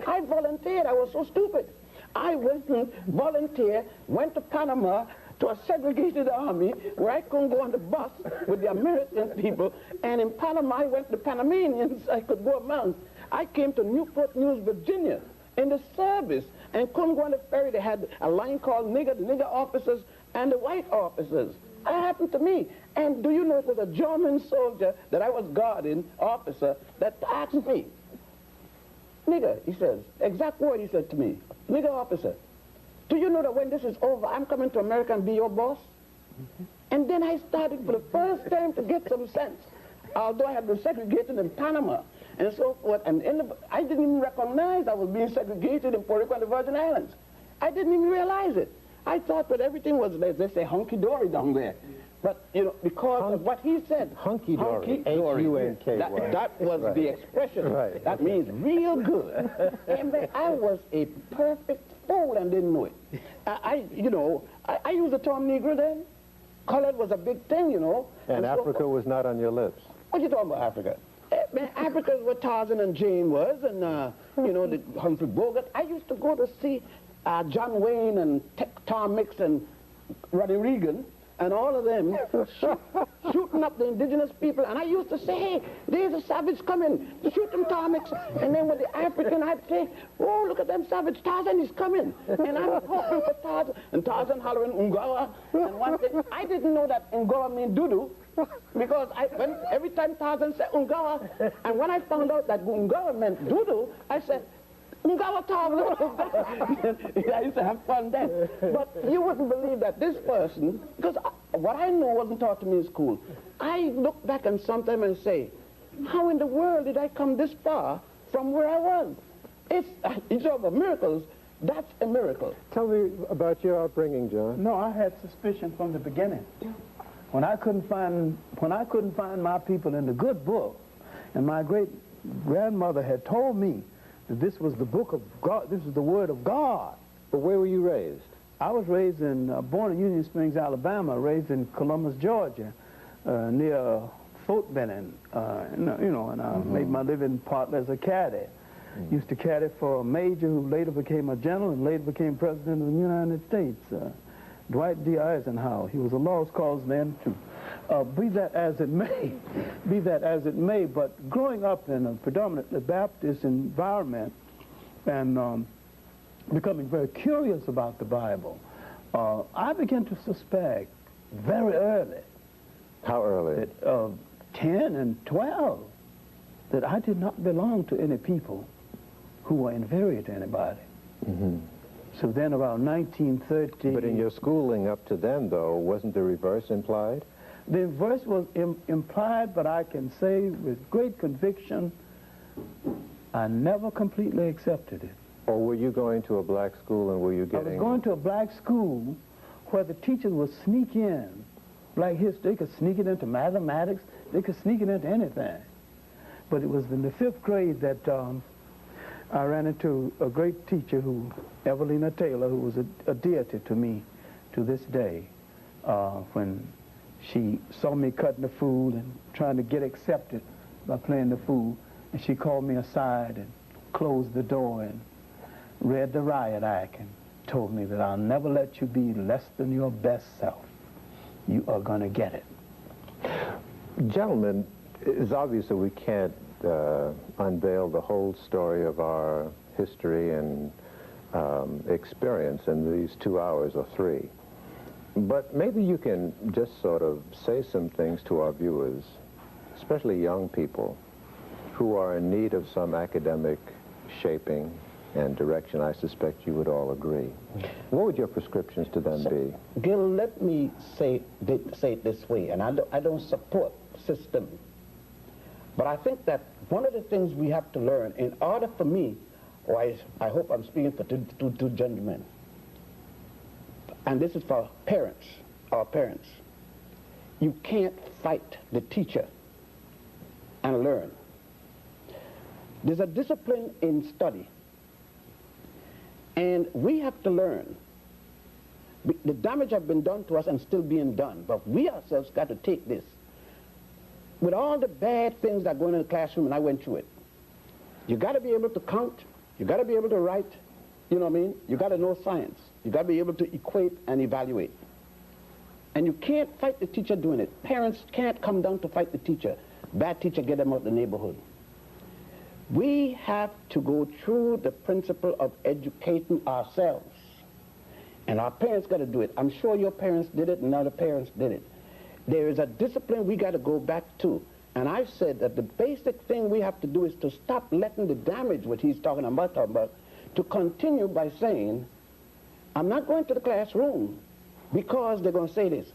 I volunteered. I was so stupid. I went and volunteered, went to Panama, to a segregated army where I couldn't go on the bus with the American people, and in Panama I went to Panamanians I could go among. I came to Newport News, Virginia in the service and couldn't go on the ferry. They had a line called the nigger officers and the white officers. That happened to me. And do you know, it was a German soldier that I was guarding, officer, that asked me, nigger, he says, exact word he said to me, nigger officer, do you know that when this is over, I'm coming to America and be your boss? And then I started for the first time to get some sense, although I had been segregated in Panama and so forth, and I didn't even recognize I was being segregated in Puerto Rico and the Virgin Islands. I didn't even realize it. I thought that everything was, as they say, hunky-dory down there. But, you know, because of what he said. Hunky-dory. Hunky-dory. H-U-N-K-Y. That was the expression. Right. That means real good. And I was a perfect fool and didn't know it. I used the term Negro then. Colored was a big thing, you know. And Africa was not on your lips. What you talking about, Africa? Man, Africa is what Tarzan and Jane was, and, you know, the Humphrey Bogart. I used to go to see John Wayne and Tom Mix and Ronnie Reagan and all of them shooting up the indigenous people. And I used to say, hey, there's a savage coming. Shoot them, Tom Mix. And then with the African, I'd say, oh, look at them savage. Tarzan is coming. And I'm hoping for Tarzan. And Tarzan hollering, Ungawa. And one thing, I didn't know that Ungawa mean doo-doo. Because every time Tarzan said Ungawa, and when I found out that Ungawa meant doo-doo, I said, Ungawa Tarzan. I used to have fun then. But you wouldn't believe that this person, because what I know wasn't taught to me in school, I look back and sometimes and say, how in the world did I come this far from where I was? It's about miracles. That's a miracle. Tell me about your upbringing, John. No, I had suspicion from the beginning. When I couldn't find my people in the good book, and my great grandmother had told me that this was the book of God, this was the word of God. But where were you raised? I was raised born in Union Springs, Alabama, raised in Columbus, Georgia, near Fort Benning, and I made my living partly as a caddy. Used to caddy for a major who later became a general and later became president of the United States, Dwight D. Eisenhower. He was a lost cause man too. Be that as it may, but growing up in a predominantly Baptist environment and becoming very curious about the Bible, I began to suspect very early. How early? That, 10 and 12, that I did not belong to any people who were inferior to anybody. So then around 1930... But in your schooling up to then, though, wasn't the reverse implied? The reverse was implied, but I can say with great conviction, I never completely accepted it. Or were you going to a black school and were you getting... I was going to a black school where the teachers would sneak in black history. They could sneak it into mathematics. They could sneak it into anything. But it was in the 5th grade that I ran into a great teacher, Evelina Taylor, who was a deity to me to this day, when she saw me cutting the food and trying to get accepted by playing the food, and she called me aside and closed the door and read the riot act and told me that I'll never let you be less than your best self. You are going to get it. Gentlemen, it's obvious that we can't unveil the whole story of our history and experience in these 2 hours or 3. But maybe you can just sort of say some things to our viewers, especially young people, who are in need of some academic shaping and direction. I suspect you would all agree. What would your prescriptions to them be? Gil, let me say it this way, and I don't support system. But I think that one of the things we have to learn, in order for me, or I hope I'm speaking for two gentlemen, and this is for parents, our parents, you can't fight the teacher and learn. There's a discipline in study, and we have to learn. The damage has been done to us and still being done, but we ourselves got to take this. With all the bad things that go in the classroom, and I went through it, you got to be able to count, you got to be able to write, you know what I mean? You got to know science. You got to be able to equate and evaluate. And you can't fight the teacher doing it. Parents can't come down to fight the teacher. Bad teacher, get them out of the neighborhood. We have to go through the principle of educating ourselves. And our parents got to do it. I'm sure your parents did it and other parents did it. There is a discipline we got to go back to. And I said that the basic thing we have to do is to stop letting the damage, what he's talking about, to continue by saying, I'm not going to the classroom because they're going to say this.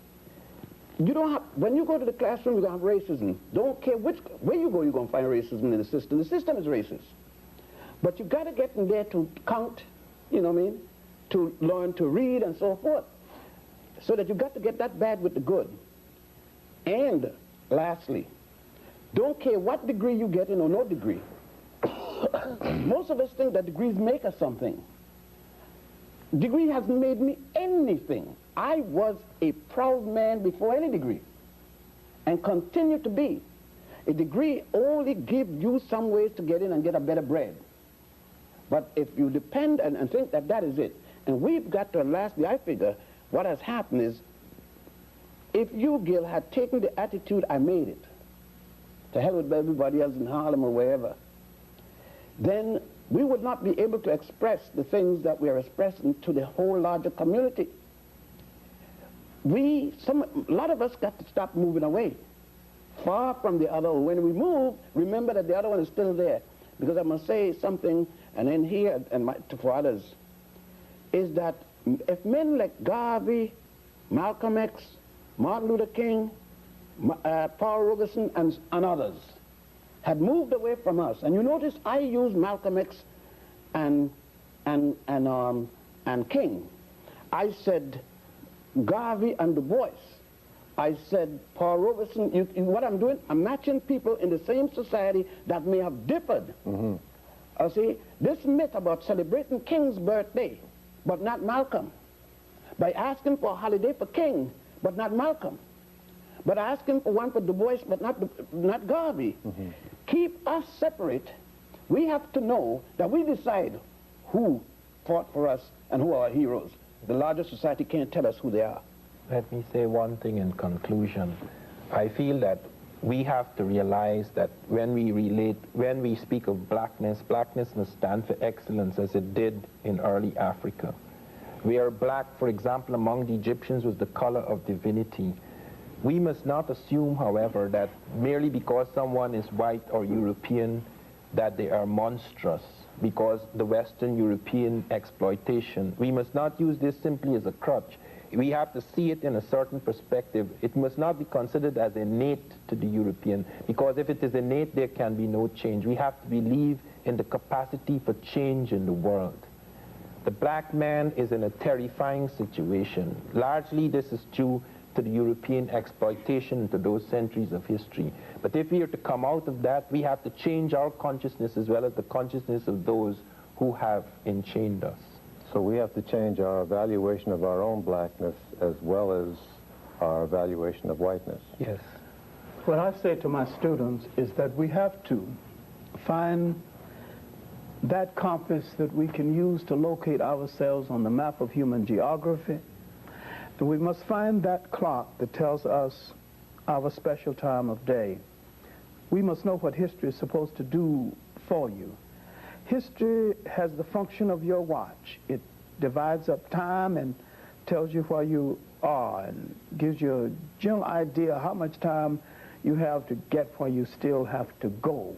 You don't have, when you go to the classroom, you're going to have racism. Don't care where you go, you're going to find racism in the system. The system is racist. But you got to get in there to count, you know what I mean, to learn to read and so forth. So that you got to get that bad with the good. And lastly, don't care what degree you get in or no degree. Most of us think that degrees make us something. Degree hasn't made me anything. I was a proud man before any degree and continue to be. A degree only gives you some ways to get in and get a better bread. But if you depend and think that that is it, and we've got to, lastly, I figure, what has happened is, if you, Gil, had taken the attitude, I made it, to hell with everybody else in Harlem or wherever, then we would not be able to express the things that we are expressing to the whole larger community. A lot of us got to stop moving away, far from the other. When we move, remember that the other one is still there. Because I must say something, and then here, and for others, is that if men like Garvey, Malcolm X, Martin Luther King, Paul Robeson, and others had moved away from us, and you notice I use Malcolm X and King. I said Garvey and Du Bois. I said Paul Robeson. What I'm doing, I'm matching people in the same society that may have differed. See, this myth about celebrating King's birthday, but not Malcolm, by asking for a holiday for King, but not Malcolm, but asking for one for Du Bois, but not Garvey. Keep us separate. We have to know that we decide who fought for us and who are our heroes. The larger society can't tell us who they are. Let me say one thing in conclusion. I feel that we have to realize that when we speak of blackness, blackness must stand for excellence as it did in early Africa. Where black, for example, among the Egyptians was the color of divinity. We must not assume, however, that merely because someone is white or European, that they are monstrous because the Western European exploitation. We must not use this simply as a crutch. We have to see it in a certain perspective. It must not be considered as innate to the European, because if it is innate, there can be no change. We have to believe in the capacity for change in the world. The black man is in a terrifying situation. Largely, this is due to the European exploitation into those centuries of history. But if we are to come out of that, we have to change our consciousness as well as the consciousness of those who have enchained us. So we have to change our evaluation of our own blackness as well as our evaluation of whiteness. Yes. What I say to my students is that we have to find that compass that we can use to locate ourselves on the map of human geography. And we must find that clock that tells us our special time of day. We must know what history is supposed to do for you. History has the function of your watch. It divides up time and tells you where you are and gives you a general idea how much time you have to get where you still have to go.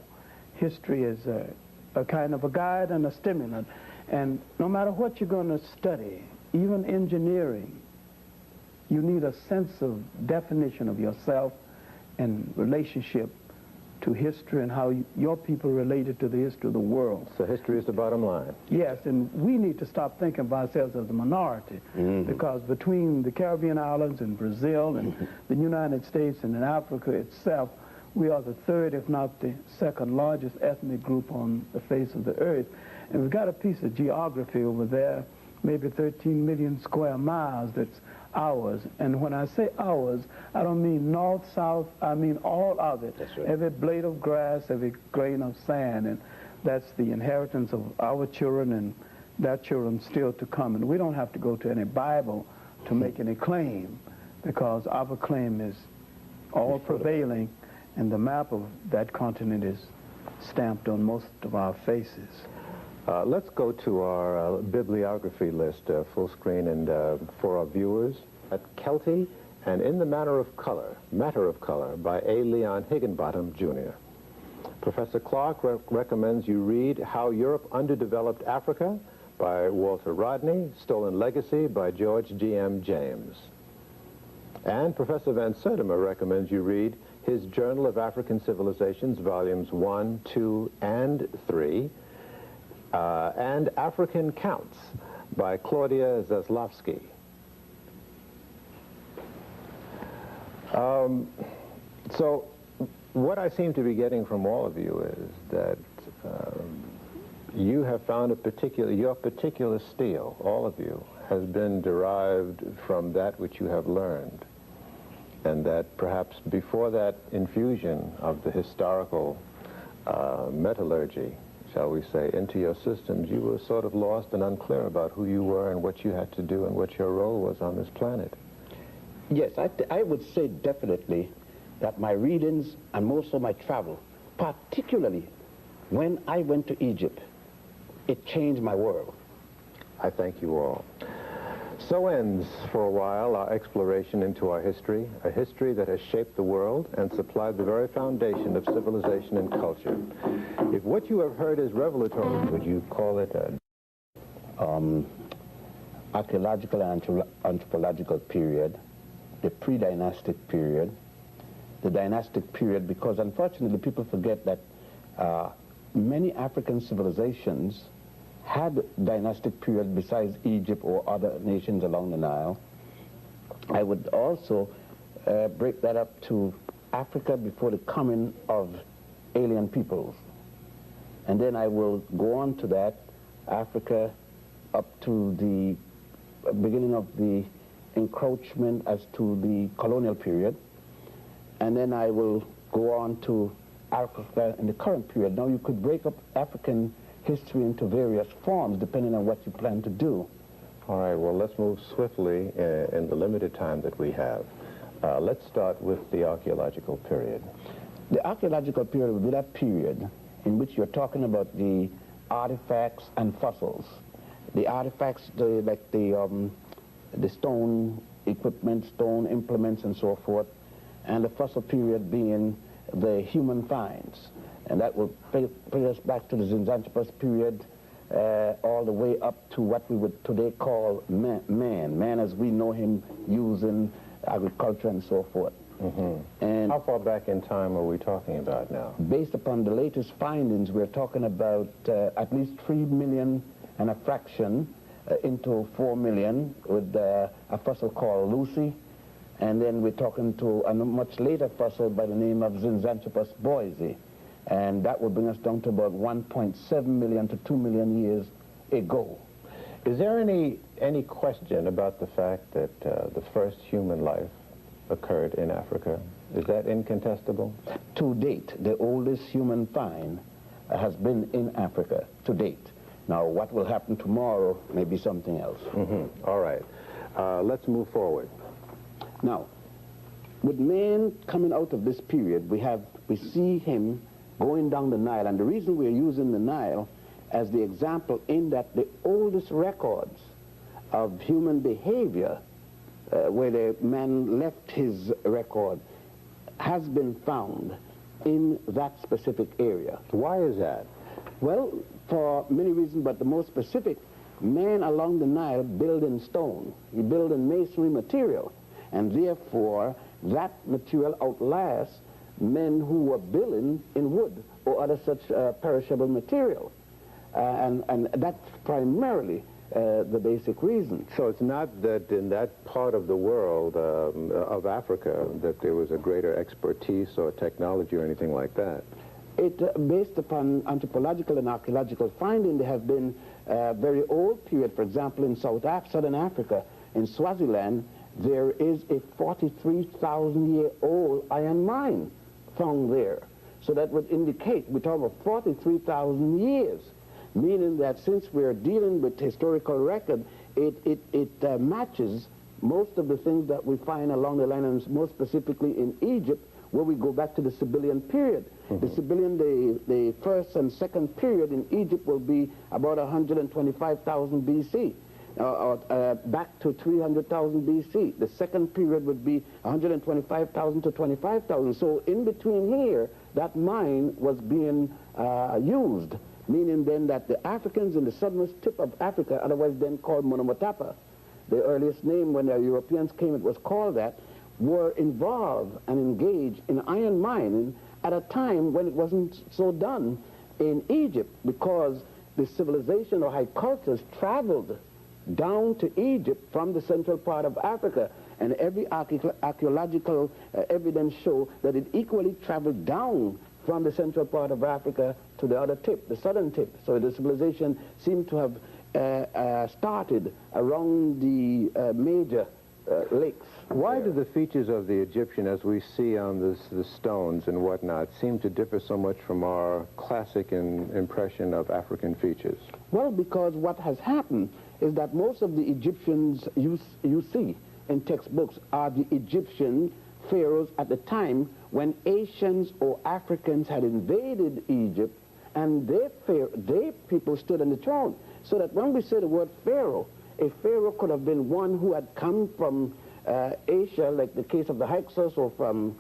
History is a kind of a guide and a stimulant. And no matter what you're going to study, even engineering, you need a sense of definition of yourself and relationship to history and how your people related to the history of the world. So history is the bottom line. Yes, and we need to stop thinking of ourselves as a minority, because between the Caribbean islands and Brazil and the United States and in Africa itself, we are the third, if not the second largest ethnic group on the face of the earth. And we've got a piece of geography over there, maybe 13 million square miles, that's ours. And when I say ours, I don't mean north, south, I mean all of it. That's right. Every blade of grass, every grain of sand, and that's the inheritance of our children and their children still to come. And we don't have to go to any Bible to make any claim, because our claim is all prevailing, and the map of that continent is stamped on most of our faces. Let's go to our bibliography list, full screen, and for our viewers. At Kelty and In the Matter of Color by A. Leon Higginbottom, Jr. Professor Clarke recommends you read How Europe Underdeveloped Africa by Walter Rodney, Stolen Legacy by George G.M. James. And Professor Van Sertima recommends you read his Journal of African Civilizations, Volumes 1, 2, and 3, and African Counts by Claudia Zaslavsky. So what I seem to be getting from all of you is that you have found your particular steel, all of you, has been derived from that which you have learned, and that perhaps before that infusion of the historical metallurgy, shall we say, into your systems, you were sort of lost and unclear about who you were and what you had to do and what your role was on this planet. Yes, I would say definitely that my readings and most of my travel, particularly when I went to Egypt, it changed my world. I thank you all. So ends, for a while, our exploration into our history, a history that has shaped the world and supplied the very foundation of civilization and culture. If what you have heard is revelatory, would you call it a archaeological and anthropological period, the pre-dynastic period, the dynastic period, because unfortunately people forget that many African civilizations had dynastic periods besides Egypt or other nations along the Nile. I would also break that up to Africa before the coming of alien peoples. And then I will go on to that, Africa up to the beginning of the encroachment as to the colonial period. And then I will go on to Africa in the current period. Now you could break up African history into various forms depending on what you plan to do. All right, well, let's move swiftly in the limited time that we have. Let's start with the archaeological period. The archaeological period will be that period in which you're talking about the artifacts and fossils. The artifacts, like the stone equipment, stone implements, and so forth, and the fossil period being the human finds. And that will bring us back to the Zinjanthropus period, all the way up to what we would today call man as we know him using agriculture and so forth. Mm-hmm. And how far back in time are we talking about now? Based upon the latest findings, we're talking about at least 3 million and a fraction into 4 million with a fossil called Lucy. And then we're talking to a much later fossil by the name of Zinjanthropus boise. And that will bring us down to about 1.7 million to 2 million years ago. Is there any question about the fact that the first human life occurred in Africa? Is that incontestable? To date, the oldest human find has been in Africa, to date. Now, what will happen tomorrow may be something else. Mm-hmm. All right. Let's move forward. Now, with man coming out of this period, we see him going down the Nile, and the reason we're using the Nile as the example in that the oldest records of human behavior, where the man left his record, has been found in that specific area. Why is that? Well, for many reasons, but the most specific, man along the Nile built in stone. He built in masonry material, and therefore that material outlasts men who were building in wood or other such perishable material. And that's primarily the basic reason. So it's not that in that part of the world, of Africa, that there was a greater expertise or technology or anything like that? Based upon anthropological and archaeological finding, there have been a very old period. For example, in Southern Africa, in Swaziland, there is a 43,000-year-old iron mine found there. So that would indicate, we're talking about 43,000 years, meaning that since we're dealing with historical record, it matches most of the things that we find along the line, and more specifically in Egypt, where we go back to the Sibyllian period. Mm-hmm. The Sibyllian, the first and second period in Egypt will be about 125,000 BC. back to 300,000 BC. The second period would be 125,000 to 25,000. So in between here, that mine was being used, meaning then that the Africans in the southernmost tip of Africa, otherwise then called Monomotapa, the earliest name when the Europeans came, it was called that, were involved and engaged in iron mining at a time when it wasn't so done in Egypt, because the civilization or high cultures traveled down to Egypt from the central part of Africa, and every archaeological evidence show that it equally traveled down from the central part of Africa to the other tip, the southern tip. So the civilization seemed to have started around the major lakes. Why do the features of the Egyptian, as we see on the stones and whatnot, seem to differ so much from our classic impression of African features? Well, because what has happened is that most of the Egyptians you see in textbooks are the Egyptian pharaohs at the time when Asians or Africans had invaded Egypt, and their people stood on the throne. So that when we say the word pharaoh, a pharaoh could have been one who had come from Asia, like the case of the Hyksos, or from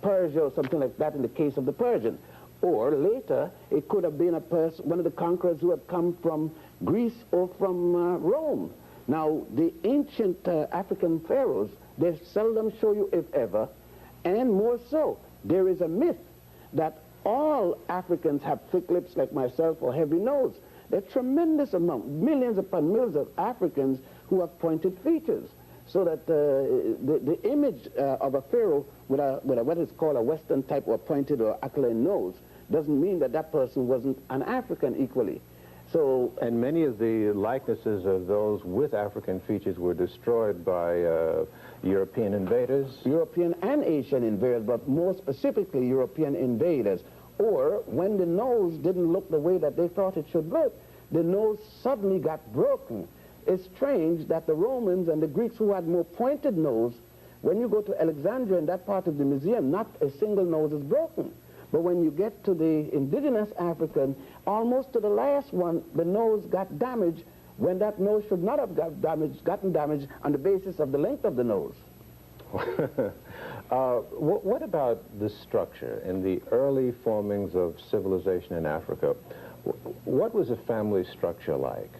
Persia or something like that in the case of the Persian. Or later, it could have been one of the conquerors who had come from Greece or from Rome. Now, the ancient African pharaohs, they seldom show you, if ever, and more so, there is a myth that all Africans have thick lips like myself or heavy nose. There are tremendous amount, millions upon millions of Africans who have pointed features. So that the image of a pharaoh with what is called a Western type or pointed or aquiline nose doesn't mean that that person wasn't an African equally. So, and many of the likenesses of those with African features were destroyed by European invaders? European and Asian invaders, but more specifically European invaders. Or when the nose didn't look the way that they thought it should look, the nose suddenly got broken. It's strange that the Romans and the Greeks, who had more pointed nose, when you go to Alexandria in that part of the museum, not a single nose is broken. But when you get to the indigenous African, almost to the last one, the nose got damaged when that nose should not have gotten damaged on the basis of the length of the nose. What about the structure in the early formings of civilization in Africa? What was a family structure like?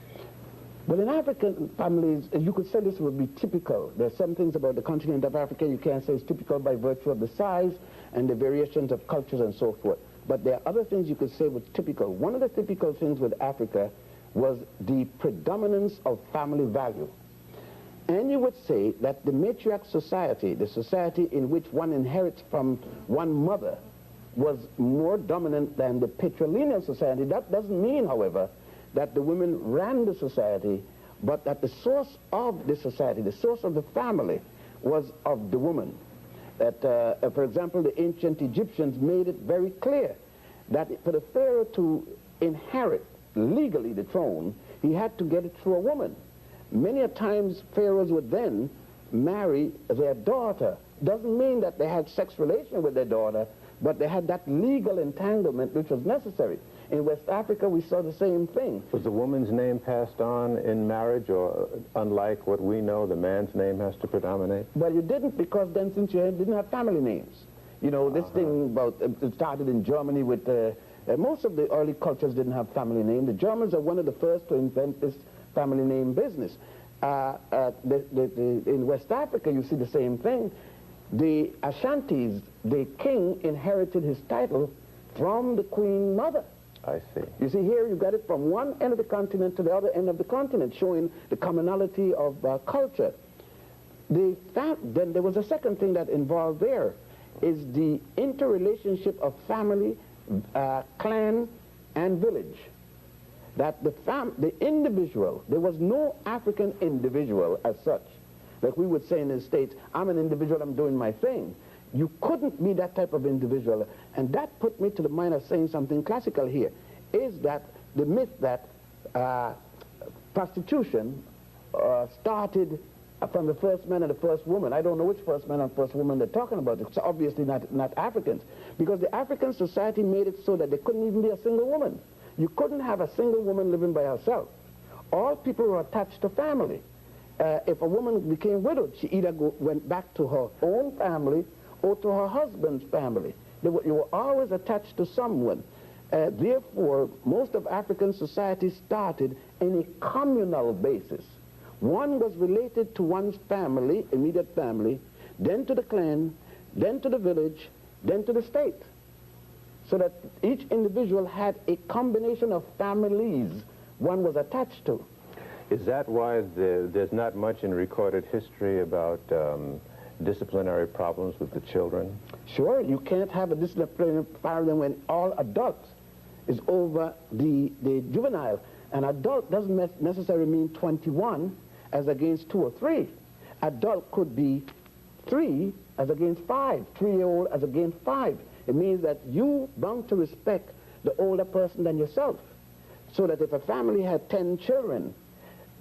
Well, in African families, you could say this would be typical. There's some things about the continent of Africa you can't say is typical by virtue of the size and the variations of cultures and so forth. But there are other things you could say was typical. One of the typical things with Africa was the predominance of family value. And you would say that the matriarch society, the society in which one inherits from one mother, was more dominant than the patrilineal society. That doesn't mean, however, that the women ran the society, but that the source of the society, the source of the family, was of the woman. That, for example, the ancient Egyptians made it very clear that for the pharaoh to inherit legally the throne, he had to get it through a woman. Many a times pharaohs would then marry their daughter. Doesn't mean that they had sex relation with their daughter, but they had that legal entanglement which was necessary. In West Africa, we saw the same thing. Was the woman's name passed on in marriage, or unlike what we know, the man's name has to predominate? Well, you didn't, because then since you didn't have family names. You know, this thing about, it started in Germany with, most of the early cultures didn't have family names. The Germans are one of the first to invent this family name business. In West Africa, you see the same thing. The Ashantis, the king inherited his title from the queen mother. I see. You see here, you got it from one end of the continent to the other end of the continent, showing the commonality of culture. Then there was a second thing that involved there, is the interrelationship of family, clan, and village. That the individual, there was no African individual as such. Like we would say in the States, I'm an individual, I'm doing my thing. You couldn't be that type of individual. And that put me to the mind of saying something classical here, is that the myth that prostitution started from the first man and the first woman. I don't know which first man and first woman they're talking about. It's obviously not Africans. Because the African society made it so that there couldn't even be a single woman. You couldn't have a single woman living by herself. all people were attached to family. If a woman became widowed, she either went back to her own family or to her husband's family. You were always attached to someone. Therefore, most of African society started in a communal basis. One was related to one's family, immediate family, then to the clan, then to the village, then to the state. So that each individual had a combination of families one was attached to. Is that why there's not much in recorded history about disciplinary problems with the children? Sure, you can't have a disciplinary problem when all adults is over the juvenile. An adult doesn't necessarily mean 21 as against 2 or 3. Adult could be 3 as against 5, 3-year-old as against 5. It means that you bound to respect the older person than yourself. So that if a family had 10 children,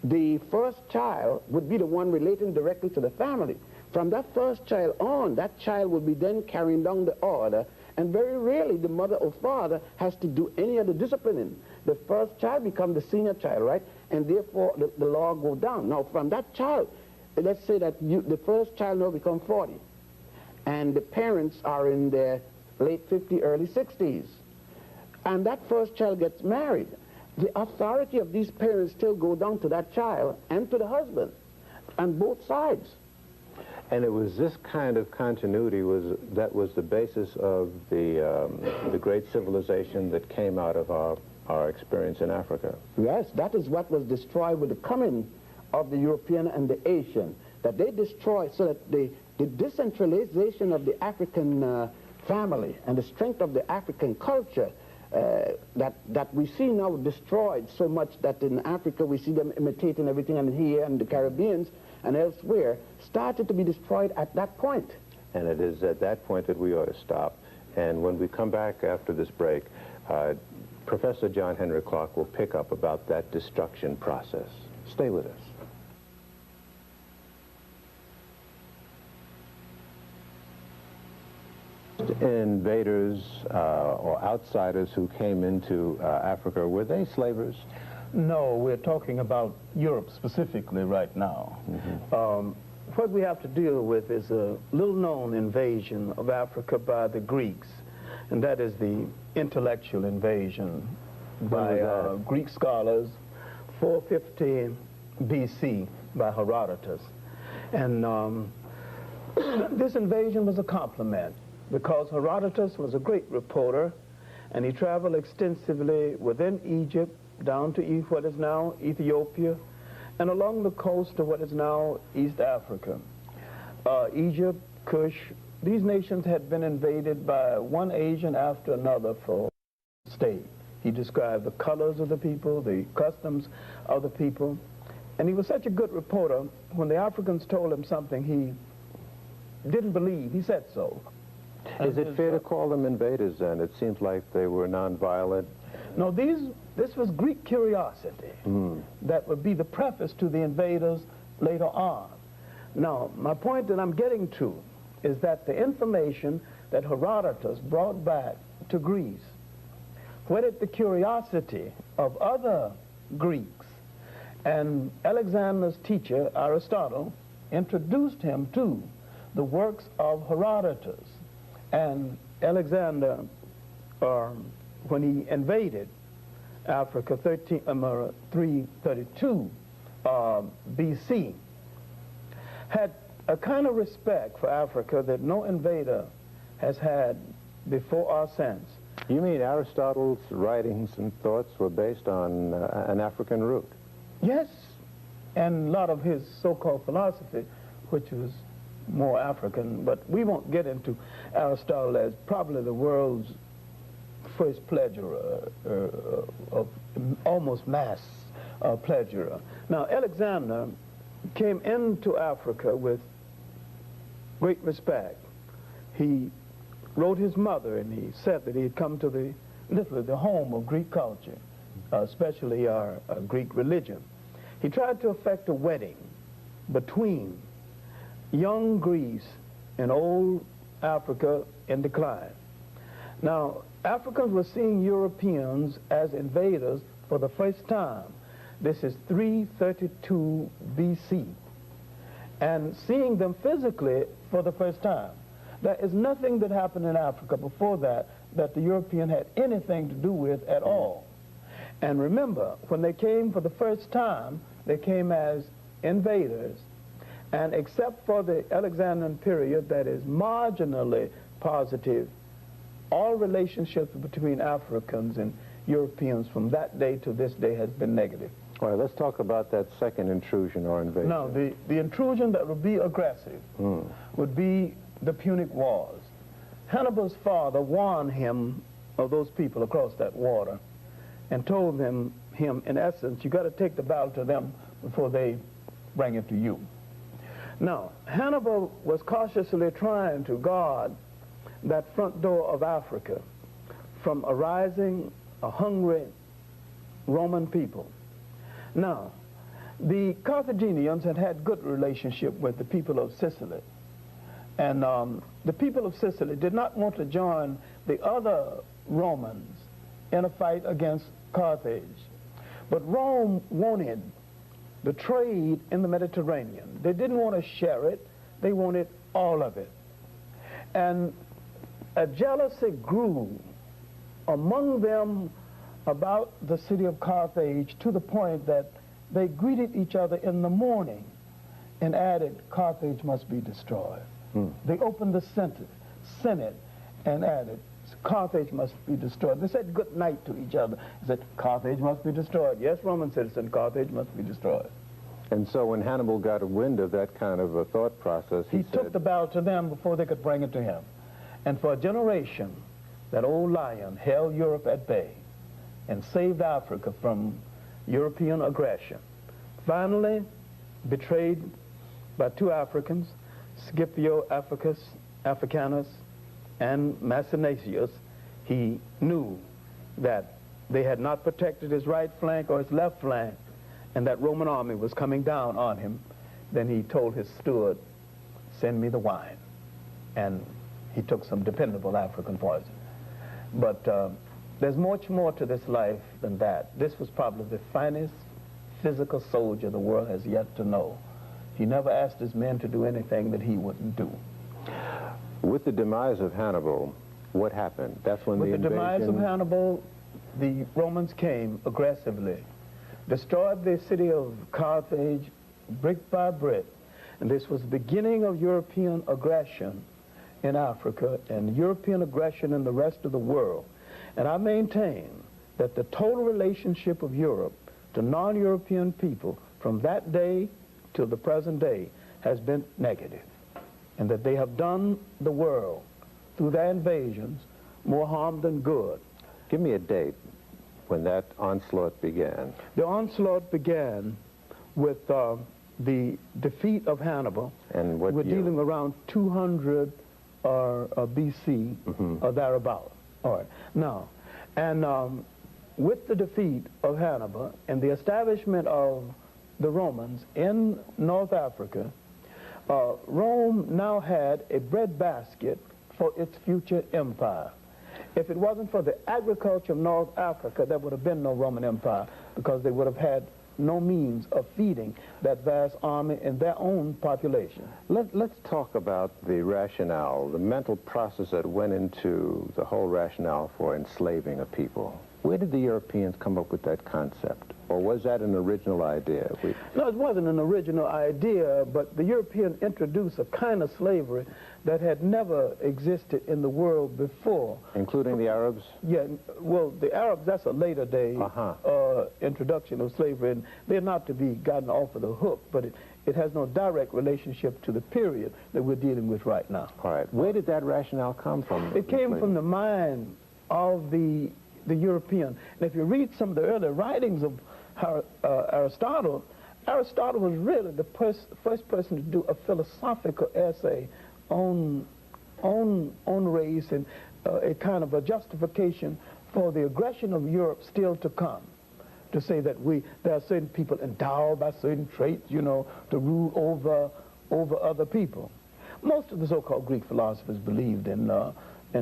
the first child would be the one relating directly to the family. From that first child on, that child will be then carrying down the order, and very rarely the mother or father has to do any of the disciplining. The first child becomes the senior child, right? And therefore the law goes down. Now from that child, let's say that the first child now becomes 40, and the parents are in their late 50s, early 60s, and that first child gets married. The authority of these parents still go down to that child and to the husband, on both sides. And it was this kind of continuity that was the basis of the great civilization that came out of our experience in Africa. Yes, that is what was destroyed with the coming of the European and the Asian, that they destroyed, so that the decentralization of the African family and the strength of the African culture that we see now destroyed so much that in Africa we see them imitating everything, and here and the Caribbeans and elsewhere started to be destroyed at that point. And it is at that point that we ought to stop. And when we come back after this break, Professor John Henry Clarke will pick up about that destruction process. Stay with us. Invaders or outsiders who came into Africa, were they slavers? No, we're talking about Europe specifically right now. Mm-hmm. What we have to deal with is a little-known invasion of Africa by the Greeks, and that is the intellectual invasion by Greek scholars, 415 BC by Herodotus. And this invasion was a compliment, because Herodotus was a great reporter, and he traveled extensively within Egypt, down to what is now Ethiopia, and along the coast of what is now East Africa. Egypt, Kush, these nations had been invaded by one Asian after another for state. He described the colors of the people, the customs of the people, and he was such a good reporter, when the Africans told him something he didn't believe, he said so. Is it fair to call them invaders then? It seems like they were nonviolent. No, this was Greek curiosity. That would be the preface to the invaders later on. Now, my point that I'm getting to is that the information that Herodotus brought back to Greece whetted the curiosity of other Greeks. And Alexander's teacher, Aristotle, introduced him to the works of Herodotus. And Alexander, when he invaded Africa 332 BC, had a kind of respect for Africa that no invader has had before or since. You mean Aristotle's writings and thoughts were based on an African root? Yes, and a lot of his so-called philosophy, which was more African, but we won't get into Aristotle as probably the world's first pleasurer, of almost mass pleasurer. Now, Alexander came into Africa with great respect. He wrote his mother, and he said that he had come to literally the home of Greek culture, especially our Greek religion. He tried to effect a wedding between young Greece and old Africa in decline. Now, Africans were seeing Europeans as invaders for the first time. This is 332 BC. And seeing them physically for the first time. There is nothing that happened in Africa before that the European had anything to do with at all. And remember, when they came for the first time, they came as invaders. And except for the Alexandrian period that is marginally positive, all relationships between Africans and Europeans from that day to this day has been negative. All right, let's talk about that second intrusion or invasion. Now, the intrusion that would be aggressive would be the Punic Wars. Hannibal's father warned him of those people across that water and told him in essence, you got to take the battle to them before they bring it to you. Now, Hannibal was cautiously trying to guard that front door of Africa from arising a hungry Roman people. Now, the Carthaginians had good relationship with the people of Sicily. And the people of Sicily did not want to join the other Romans in a fight against Carthage. But Rome wanted the trade in the Mediterranean. They didn't want to share it. They wanted all of it. And a jealousy grew among them about the city of Carthage to the point that they greeted each other in the morning and added, Carthage must be destroyed. They opened the Senate and added, Carthage must be destroyed. They said good night to each other. They said, Carthage must be destroyed. Yes, Roman citizen, Carthage must be destroyed. And so when Hannibal got a wind of that kind of a thought process, he took the battle to them before they could bring it to him. And for a generation, that old lion held Europe at bay and saved Africa from European aggression. Finally, betrayed by two Africans, Scipio Africanus and Maecenaeus, he knew that they had not protected his right flank or his left flank, and that Roman army was coming down on him. Then he told his steward, send me the wine. And he took some dependable African poison. But there's much more to this life than that. This was probably the finest physical soldier the world has yet to know. He never asked his men to do anything that he wouldn't do. With the demise of Hannibal, what happened? That's when the invasion... With the demise of Hannibal, the Romans came aggressively, destroyed the city of Carthage brick by brick, and this was the beginning of European aggression in Africa and European aggression in the rest of the world. And I maintain that the total relationship of Europe to non-European people from that day till the present day has been negative, and that they have done the world through their invasions more harm than good. Give me a date when that onslaught began. The onslaught began with the defeat of Hannibal. And what We're year? dealing around 200 BC or thereabout. All right. Now, and with the defeat of Hannibal and the establishment of the Romans in North Africa, Rome now had a breadbasket for its future empire. If it wasn't for the agriculture of North Africa, there would have been no Roman Empire, because they would have had no means of feeding that vast army and their own population. Let's talk about the rationale, the mental process that went into the whole rationale for enslaving a people. Where did the Europeans come up with that concept? Or was that an original idea? No, it wasn't an original idea, but the European introduced a kind of slavery that had never existed in the world before. Including the Arabs? Yeah, well, the Arabs, that's a later day introduction of slavery, and they're not to be gotten off of the hook, but it has no direct relationship to the period that we're dealing with right now. All right. Where did that rationale come from? It came from the mind of the European. And if you read some of the early writings of Aristotle, Aristotle was really the first person to do a philosophical essay on race and a kind of a justification for the aggression of Europe still to come. To say that there are certain people endowed by certain traits, you know, to rule over other people. Most of the so-called Greek philosophers believed in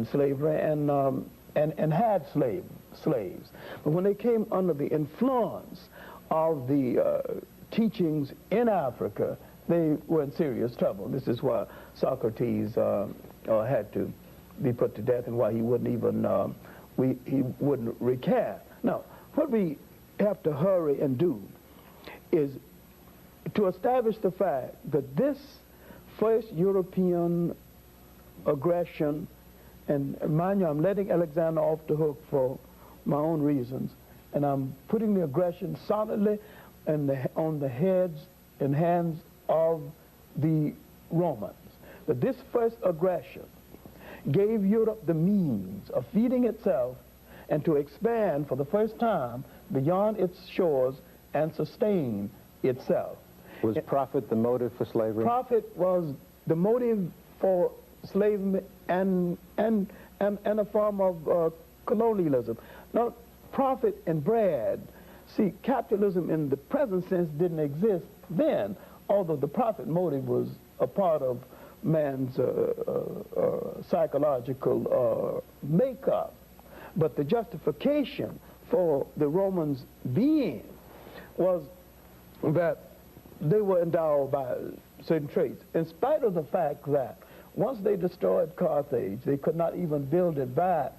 slavery and had slaves. But when they came under the influence of the teachings in Africa, they were in serious trouble. This is why Socrates had to be put to death, and why he wouldn't even he wouldn't recant. Now, what we have to hurry and do is to establish the fact that this first European aggression, and mind you, I'm letting Alexander off the hook for my own reasons, and I'm putting the aggression solidly on the heads and hands of the Romans. But this first aggression gave Europe the means of feeding itself and to expand for the first time beyond its shores and sustain itself. Was profit the motive for slavery? Profit was the motive for slavery and a form of colonialism. Now, profit and bread. See, capitalism in the present sense didn't exist then, although the profit motive was a part of man's psychological makeup. But the justification for the Romans' being was that they were endowed by certain traits, in spite of the fact that once they destroyed Carthage, they could not even build it back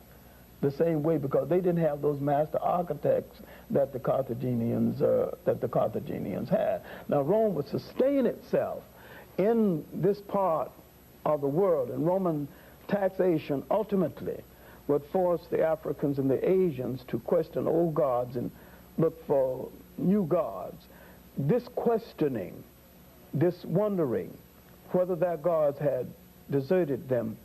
the same way, because they didn't have those master architects that the Carthaginians had. Now, Rome would sustain itself in this part of the world, and Roman taxation ultimately would force the Africans and the Asians to question old gods and look for new gods. This questioning, this wondering whether their gods had deserted them,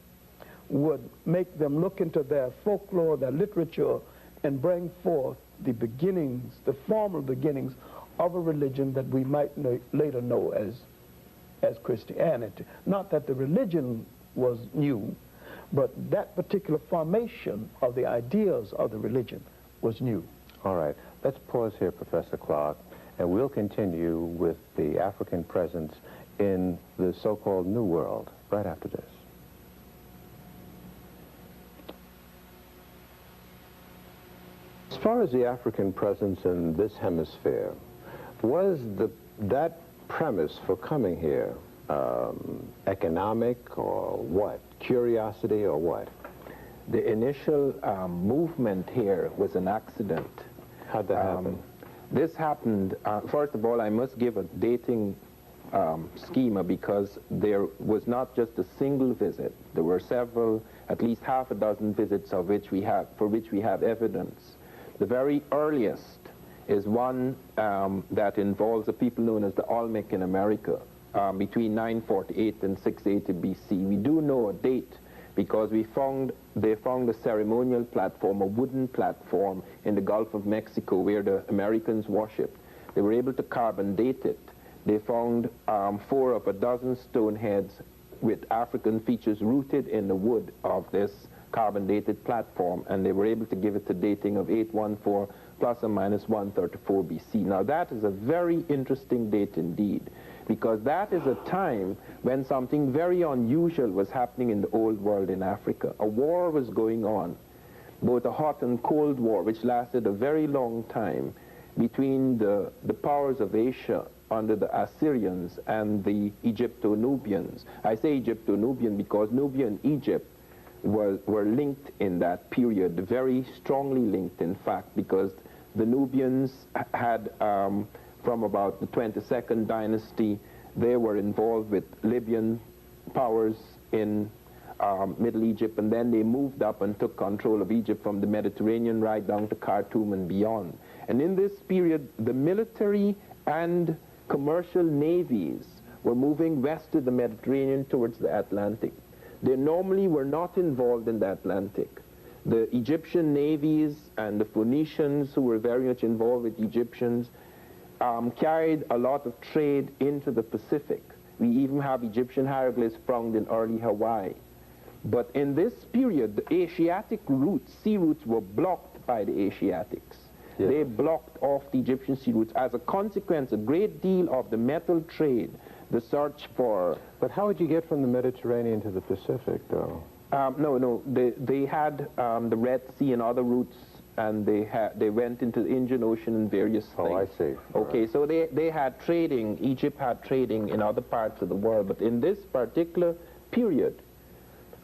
would make them look into their folklore, their literature, and bring forth the beginnings, the formal beginnings of a religion that we might later know as Christianity. Not that the religion was new, but that particular formation of the ideas of the religion was new. All right, let's pause here, Professor Clarke, and we'll continue with the African presence in the so-called New World right after this. As far as the African presence in this hemisphere, was that premise for coming here economic or what? Curiosity or what? The initial movement here was an accident. How'd that happen? This happened, first of all, I must give a dating schema, because there was not just a single visit. There were several, at least half a dozen visits for which we have evidence. The very earliest is one that involves a people known as the Olmec in America, between 948 and 680 BC. We do know a date because they found a ceremonial platform, a wooden platform in the Gulf of Mexico where the Americans worshipped. They were able to carbon date it. They found 4 of a dozen stone heads with African features rooted in the wood of this carbon dated platform, and they were able to give it a dating of 814 plus or minus 134 BC. Now that is a very interesting date indeed, because that is a time when something very unusual was happening in the old world in Africa. A war was going on, both a hot and cold war, which lasted a very long time, between the powers of Asia under the Assyrians and the Egypto-Nubians. I say Egypto-Nubian because Nubia and Egypt were linked in that period, very strongly linked in fact, because the Nubians had, from about the 22nd dynasty, they were involved with Libyan powers in Middle Egypt, and then they moved up and took control of Egypt from the Mediterranean right down to Khartoum and beyond. And in this period, the military and commercial navies were moving west of the Mediterranean towards the Atlantic. They normally were not involved in the Atlantic. The Egyptian navies and the Phoenicians, who were very much involved with Egyptians, carried a lot of trade into the Pacific. We even have Egyptian hieroglyphs found in early Hawaii. But in this period, the Asiatic routes, sea routes, were blocked by the Asiatics. Yes. They blocked off the Egyptian sea routes. As a consequence, a great deal of the metal trade, the search for... But how would you get from the Mediterranean to the Pacific, though? No, they had the Red Sea and other routes and they went into the Indian Ocean and various things. Oh, I see. Okay, so they had trading, Egypt had trading in other parts of the world, but in this particular period,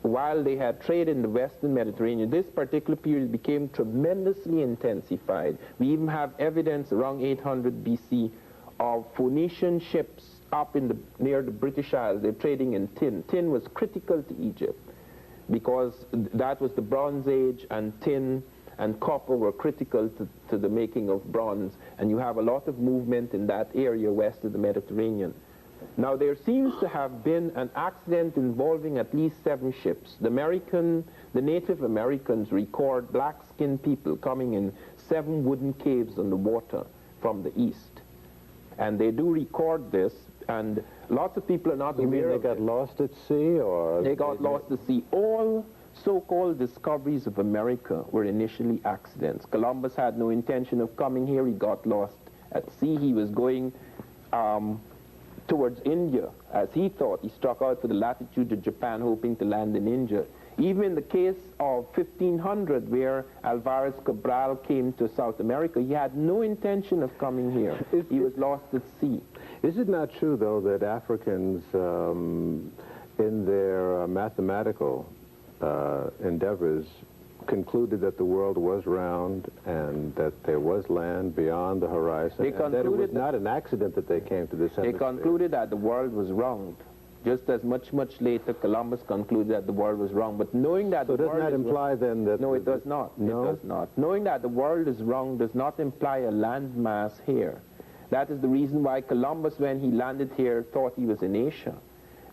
while they had trade in the Western Mediterranean, this particular period became tremendously intensified. We even have evidence around 800 BC of Phoenician ships up in near the British Isles. They're trading in tin. Tin was critical to Egypt because that was the Bronze Age, and tin and copper were critical to the making of bronze. And you have a lot of movement in that area west of the Mediterranean. Now, there seems to have been an accident involving at least 7 ships. The Native Americans record black-skinned people coming in 7 wooden caves on the water from the east. And they do record this, and lots of people are not aware of it. You mean they got lost at sea, or? They got lost at sea. All so-called discoveries of America were initially accidents. Columbus had no intention of coming here. He got lost at sea. He was going towards India, as he thought. He struck out for the latitude of Japan, hoping to land in India. Even in the case of 1500, where Alvarez Cabral came to South America, he had no intention of coming here. He was lost at sea. Is it not true, though, that Africans, in their mathematical endeavors, concluded that the world was round and that there was land beyond the horizon, and that it was not an accident that they came to this hemisphere? They concluded that the world was round. Just as much later, Columbus concluded that the world was round. But knowing that so the world doesn't that imply then that... No, it does not. No? It does not. Knowing that the world is round does not imply a landmass here. That is the reason why Columbus, when he landed here, thought he was in Asia.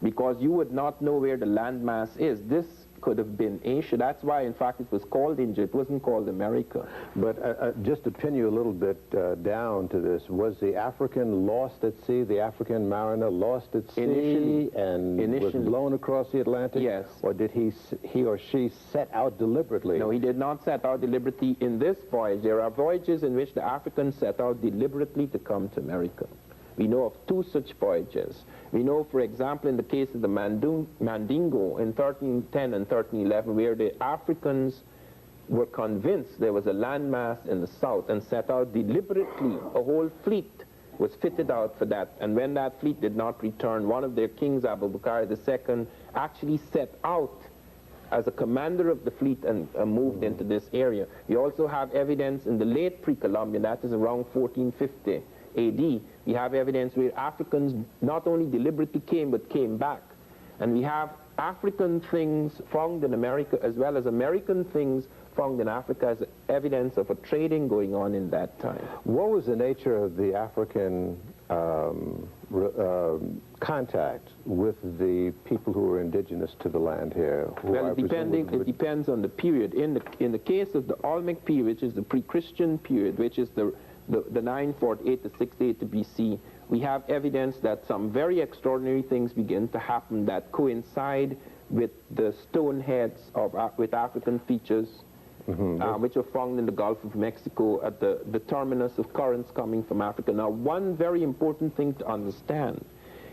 Because you would not know where the landmass is. This could have been Asia. That's why, in fact, it was called India. It wasn't called America. But just to pin you a little bit down to this, was the African lost at sea, the African mariner lost at sea initially, was blown across the Atlantic? Yes. Or did he or she set out deliberately? No, he did not set out deliberately in this voyage. There are voyages in which the Africans set out deliberately to come to America. We know of 2 such voyages. We know, for example, in the case of the Mandingo in 1310 and 1311, where the Africans were convinced there was a landmass in the south and set out deliberately. A whole fleet was fitted out for that. And when that fleet did not return, one of their kings, Abubakar II, actually set out as a commander of the fleet and moved into this area. We also have evidence in the late pre-Columbian, that is around 1450 AD, we have evidence where Africans not only deliberately came, but came back. And we have African things found in America, as well as American things found in Africa, as evidence of a trading going on in that time. What was the nature of the African contact with the people who were indigenous to the land here? Well, it depends on the period. In the case of the Olmec period, which is the pre-Christian period, which is the 948 to 680 BC, we have evidence that some very extraordinary things begin to happen that coincide with the stone heads with African features, which are found in the Gulf of Mexico at the terminus of currents coming from Africa. Now, one very important thing to understand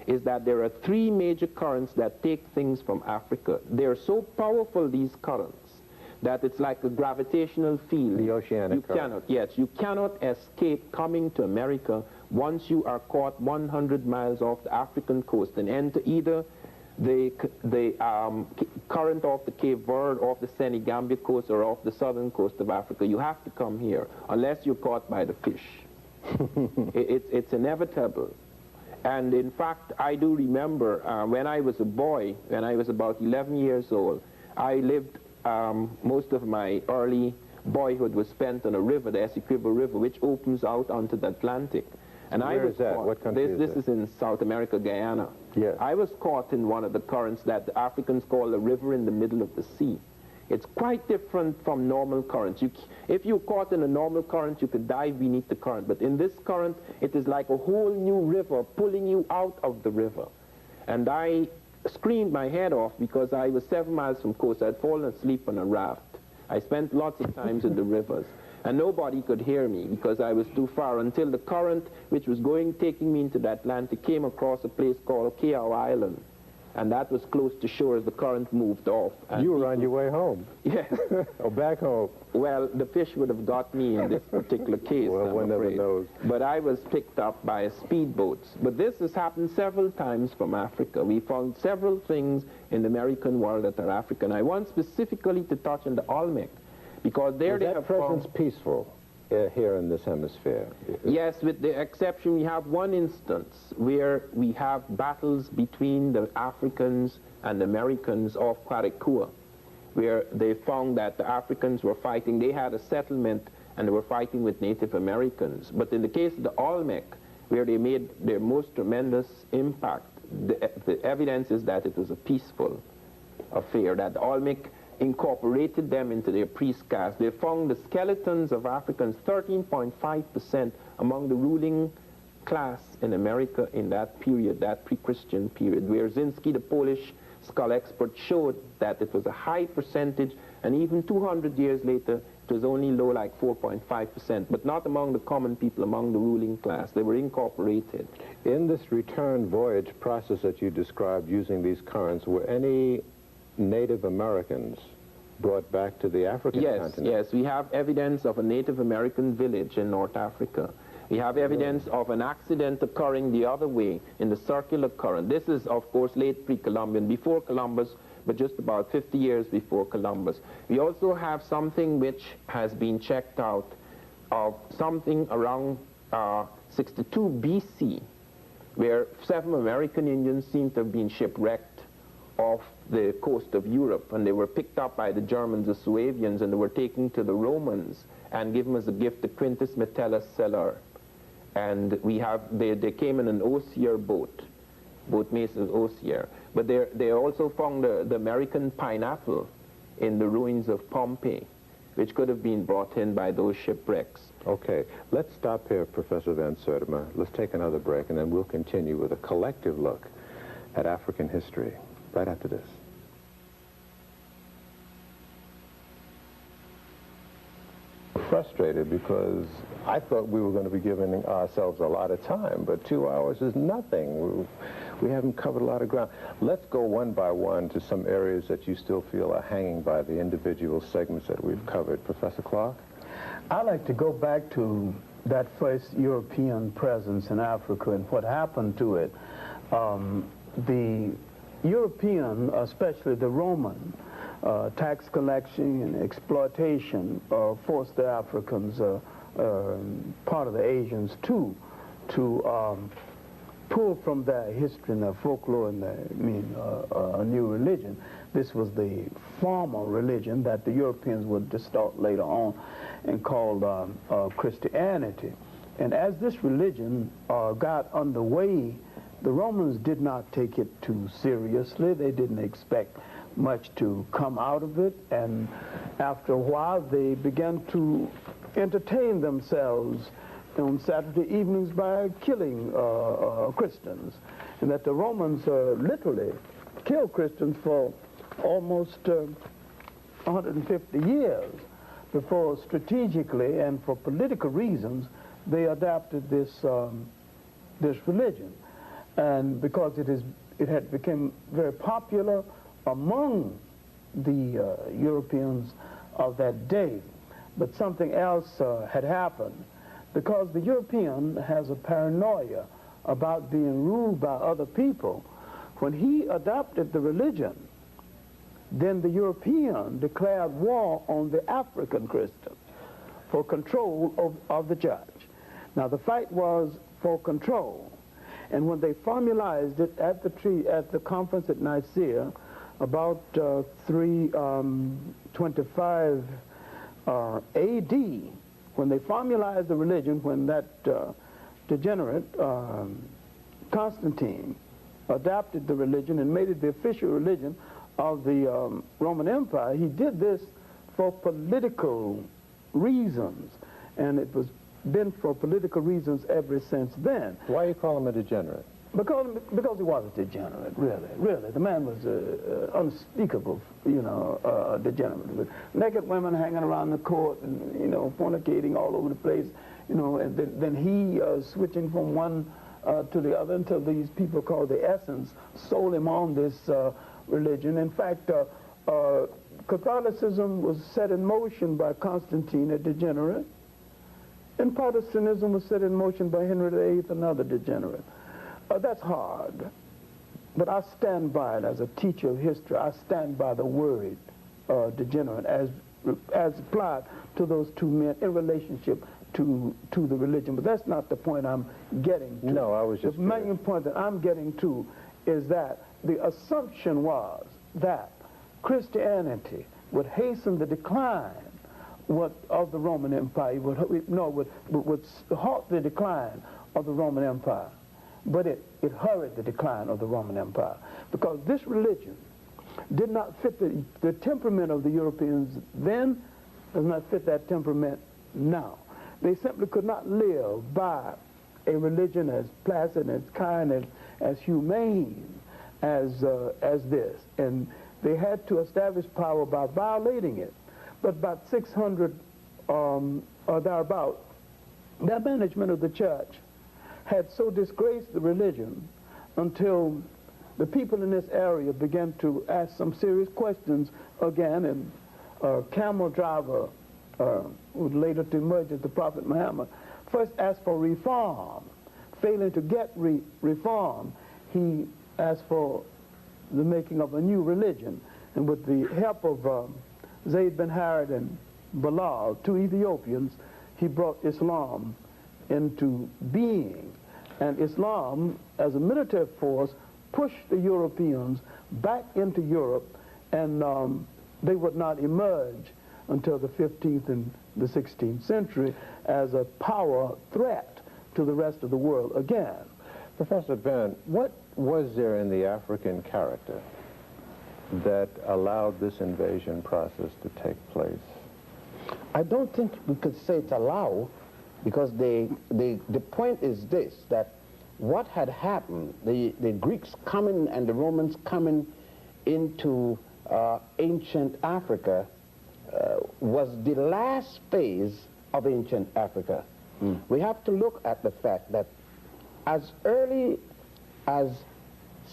is that there are 3 major currents that take things from Africa. They're so powerful, these currents, that it's like a gravitational field. The oceanic current. You cannot escape coming to America once you are caught 100 miles off the African coast and enter either the current off the Cape Verde, off the Senegambia coast, or off the southern coast of Africa. You have to come here, unless you're caught by the fish. It's inevitable. And in fact, I do remember when I was a boy, when I was about 11 years old, I lived most of my early boyhood was spent on a river, the Essequibo River, which opens out onto the Atlantic. And Where is that? What country is this is in South America, Guyana. Yes. I was caught in one of the currents that the Africans call a river in the middle of the sea. It's quite different from normal currents. If you're caught in a normal current, you could dive beneath the current. But in this current, it is like a whole new river pulling you out of the river. And I screamed my head off because I was 7 miles from coast. I'd fallen asleep on a raft. I spent lots of times in the rivers. And nobody could hear me because I was too far, until the current, which was taking me into the Atlantic, came across a place called Callao Island. and that was close to shore as the current moved off. You were on your way home. Yes. Or back home. Well, the fish would have got me in this particular case, Well, I'm one never afraid. knows. But I was picked up by a speedboat. But this has happened several times from Africa. We found several things in the American world that are African. I want specifically to touch on the Olmec, because there they have presence found... peaceful here in this hemisphere? Yes, with the exception, we have one instance where we have battles between the Africans and the Americans off Clarke, where they found that the Africans were fighting. They had a settlement and they were fighting with Native Americans. But in the case of the Olmec, where they made their most tremendous impact, the evidence is that it was a peaceful affair, that the Olmec incorporated them into their priest caste. They found the skeletons of Africans, 13.5% among the ruling class in America in that period, that pre-Christian period, where Zinski, the Polish skull expert, showed that it was a high percentage, and even 200 years later, it was only low, like 4.5%, but not among the common people, among the ruling class. They were incorporated. In this return voyage process that you described using these currents, were any Native Americans brought back to the African continent? Yes, we have evidence of a Native American village in North Africa. We have evidence of an accident occurring the other way in the circular current. This is, of course, late pre-Columbian, before Columbus, but just about 50 years before Columbus. We also have something which has been checked out of something around 62 BC, where 7 American Indians seem to have been shipwrecked off the coast of Europe, and they were picked up by the Germans, the Suavians, and they were taken to the Romans and given as a gift the Quintus Metellus cellar. And we have, they came in an osier boat Mason's osier. But they also found the American pineapple in the ruins of Pompeii, which could have been brought in by those shipwrecks. Okay, let's stop here, Professor Van Sertima. Let's take another break, and then we'll continue with a collective look at African history right after this. Frustrated because I thought we were going to be giving ourselves a lot of time, but 2 hours is nothing. We haven't covered a lot of ground. Let's go one by one to some areas that you still feel are hanging by the individual segments that we've covered. Professor Clarke? I'd like to go back to that first European presence in Africa and what happened to it. The European, especially the Roman, tax collection and exploitation forced the Africans, part of the Asians too, to pull from their history and their folklore and a new religion. This was the formal religion that the Europeans would distort later on and called Christianity. And as this religion got underway, the Romans did not take it too seriously. They didn't expect much to come out of it, and after a while they began to entertain themselves on Saturday evenings by killing Christians, and that the Romans literally killed Christians for almost 150 years before strategically and for political reasons they adapted this religion. And because it had become very popular among the Europeans of that day. But something else had happened, because the European has a paranoia about being ruled by other people. When he adopted the religion, then the European declared war on the African Christians for control of the church. Now the fight was for control, and when they formalized it at the conference at Nicaea, about 325 AD, when they formalized the religion, when that degenerate Constantine adopted the religion and made it the official religion of the Roman Empire, he did this for political reasons, and it was been for political reasons ever since then. Why you call him a degenerate? Because he was a degenerate, really. The man was unspeakable, degenerate. With naked women hanging around the court and, fornicating all over the place, and then he switching from one to the other until these people called the Essens sold him on this religion. In fact, Catholicism was set in motion by Constantine, a degenerate, and Protestantism was set in motion by Henry VIII, another degenerate. That's hard, but I stand by it as a teacher of history. I stand by the word degenerate as applied to those two men in relationship to the religion. But that's not the point I'm getting to. No, I was just... The main point that I'm getting to is that the assumption was that Christianity would hasten the decline of the Roman Empire, would halt the decline of the Roman Empire. But it hurried the decline of the Roman Empire, because this religion did not fit the temperament of the Europeans then, does not fit that temperament now. They simply could not live by a religion as placid, as kind, as humane as this. And they had to establish power by violating it. But about 600 or thereabout, the management of the church had so disgraced the religion until the people in this area began to ask some serious questions again, and camel driver, who would later to emerge as the Prophet Muhammad, first asked for reform. Failing to get reform, he asked for the making of a new religion. And with the help of Zayd bin Harith and Bilal, two Ethiopians, he brought Islam into being. And Islam, as a military force, pushed the Europeans back into Europe, and they would not emerge until the 15th and the 16th century as a power threat to the rest of the world again. Professor Ben, what was there in the African character that allowed this invasion process to take place? I don't think we could say it's allow, because the point is this, that what had happened, the Greeks coming and the Romans coming into ancient Africa was the last phase of ancient Africa. We have to look at the fact that as early as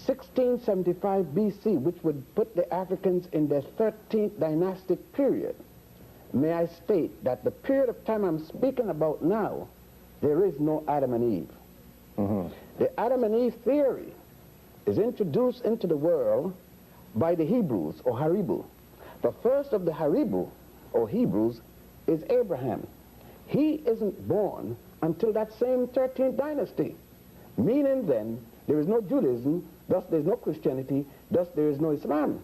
1675 BC, which would put the Africans in their 13th dynastic period, may I state that the period of time I'm speaking about now, there is no Adam and Eve. The Adam and Eve theory is introduced into the world by the Hebrews, or Haribu. The first of the Haribu, or Hebrews, is Abraham. He isn't born until that same 13th dynasty, meaning then there is no Judaism, thus there is no Christianity, thus there is no Islam.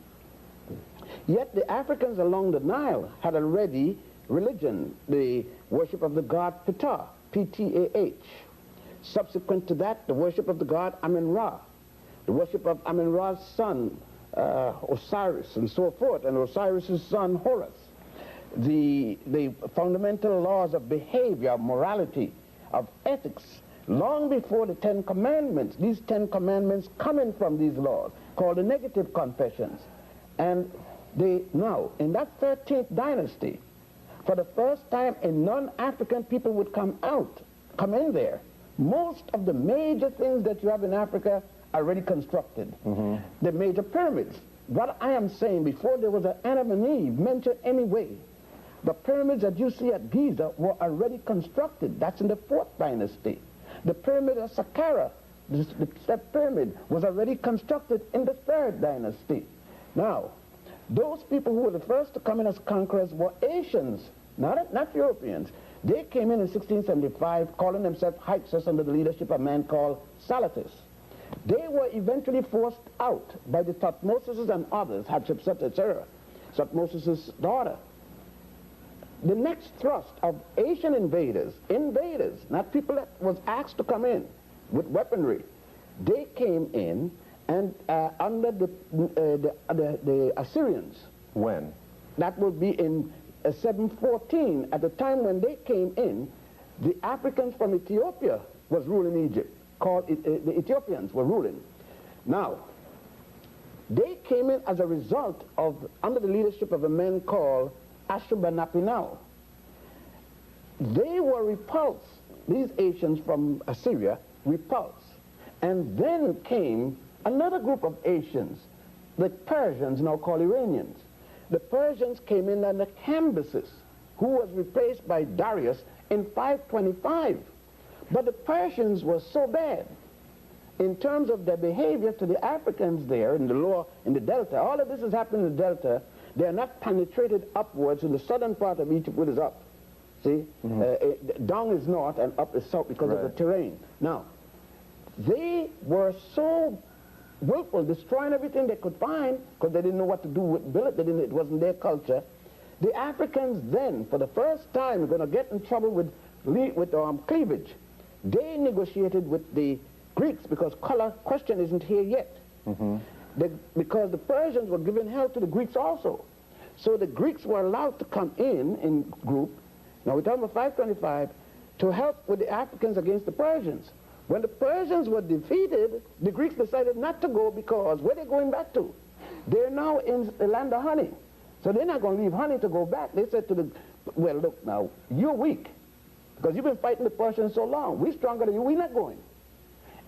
Yet the Africans along the Nile had already religion, the worship of the god Ptah, P-T-A-H. Subsequent to that, the worship of the god Amun-Ra, the worship of Amun-Ra's son Osiris, and so forth, and Osiris's son Horus. The fundamental laws of behavior, of morality, of ethics, long before the Ten Commandments. These Ten Commandments coming from these laws, called the negative confessions. And now, in that 13th dynasty, for the first time a non-African people would come in there. Most of the major things that you have in Africa are already constructed. The major pyramids. What I am saying, before there was an Adam and Eve mentioned anyway, the pyramids that you see at Giza were already constructed. That's in the 4th dynasty. The pyramid of Saqqara, that pyramid, was already constructed in the 3rd dynasty. Now, those people who were the first to come in as conquerors were Asians, not Europeans. They came in 1675, calling themselves Hyksos under the leadership of a man called Salatis. They were eventually forced out by the Thutmosis and others, Hatshepsut, etc., Thutmosis' daughter. The next thrust of Asian invaders, not people that was asked to come in with weaponry, they came in and under the Assyrians. When? That would be in 714. At the time when they came in, the Africans from Ethiopia was ruling Egypt, the Ethiopians were ruling. Now, they came in as a result of, under the leadership of a man called Ashurbanipal. They were repulsed, these Asians from Assyria, repulsed. And then came another group of Asians, the Persians, now called Iranians. The Persians came in under Cambyses, who was replaced by Darius in 525. But the Persians were so bad in terms of their behavior to the Africans there in the delta. All of this is happening in the delta. They are not penetrated upwards in the southern part of Egypt, which is up. See? Down is north and up is south because of the terrain. Now, they were so willful, destroying everything they could find because they didn't know what to do with billet. It wasn't their culture. The Africans then, for the first time, are going to get in trouble with cleavage. They negotiated with the Greeks because color question isn't here yet. Because the Persians were giving help to the Greeks also. So the Greeks were allowed to come in group, now we're talking about 525, to help with the Africans against the Persians. When the Persians were defeated, the Greeks decided not to go because where are they going back to? They're now in the land of honey. So they're not going to leave honey to go back. They said to the, well, look now, you're weak because you've been fighting the Persians so long. We're stronger than you, we're not going.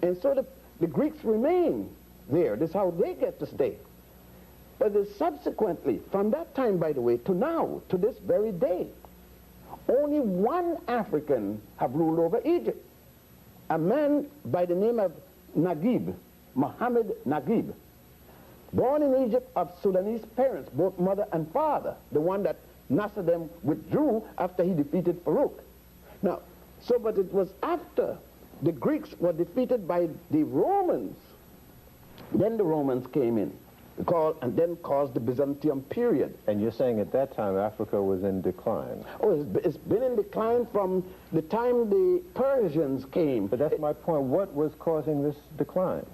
And so the Greeks remain there. This is how they get to stay. But subsequently, from that time, by the way, to now, to this very day, only one African have ruled over Egypt. A man by the name of Naguib, Muhammad Naguib, born in Egypt of Sudanese parents, both mother and father, the one that Nasser them withdrew after he defeated Farouk. Now, but it was after the Greeks were defeated by the Romans, then the Romans came in, and then caused the Byzantium period. And you're saying at that time Africa was in decline? Oh, it's been in decline from the time the Persians came. But that's my point. What was causing this decline?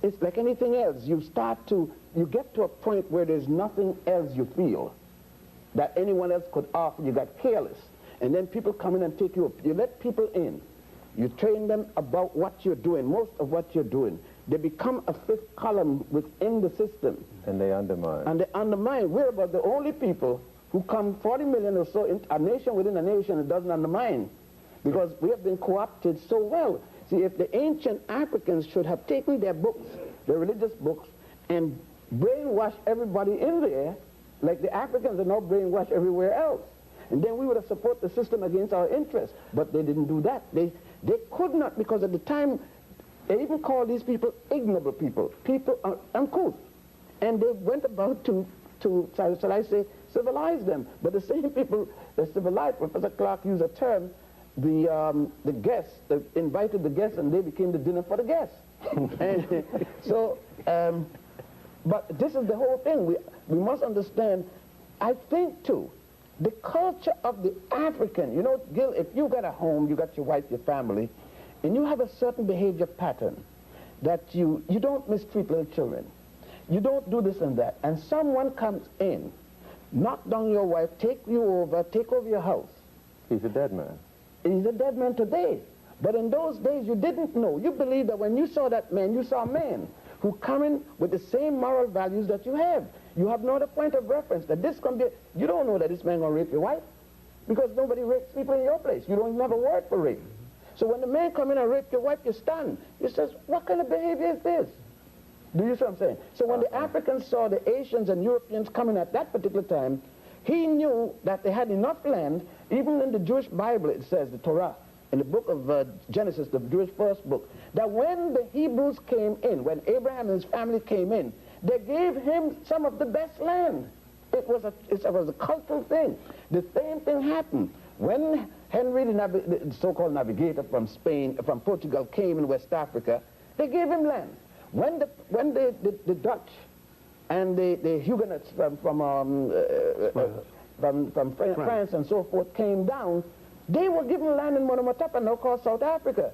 It's like anything else. You get to a point where there's nothing else you feel that anyone else could offer. You got careless. And then people come in and take you up. You let people in. You train them about what you're doing, most of what you're doing. They become a fifth column within the system. And they undermine. And they undermine. We're about the only people who come 40 million or so in a nation within a nation that doesn't undermine. Because we have been co-opted so well. See, if the ancient Africans should have taken their books, their religious books, and brainwashed everybody in there, like the Africans are now brainwashed everywhere else. And then we would have supported the system against our interests. But they didn't do that. They could not, because at the time, they even called these people ignoble people, people uncouth. And they went about to shall I say, civilize them. But the same people that civilized, Professor Clarke used a term, the guests, they invited the guests and they became the dinner for the guests. And so, but this is the whole thing. We must understand, I think too, the culture of the African, you know, Gil, if you got a home, you got your wife, your family, and you have a certain behavior pattern that you don't mistreat little children, you don't do this and that, and someone comes in, knock down your wife, take over your house. He's a dead man. He's a dead man today. But in those days, you didn't know. You believed that when you saw that man, you saw a man who come in with the same moral values that you have. You have no other point of reference that this can be. You don't know that this man gonna rape your wife because nobody rapes people in your place. You don't even have a word for rape. So when the man come in and rape your wife, you stand. You says, what kind of behavior is this? Do you see what I'm saying? So when the Africans saw the Asians and Europeans coming at that particular time, he knew that they had enough land. Even in the Jewish Bible, it says, the Torah, in the book of Genesis, the Jewish first book, that when the Hebrews came in, when Abraham and his family came in, they gave him some of the best land. It was a cultural thing. The same thing happened when Henry, the so-called navigator from Portugal, came in West Africa. They gave him land. When the Dutch and the Huguenots from France and so forth came down, they were given land in Monomotapa, now called South Africa.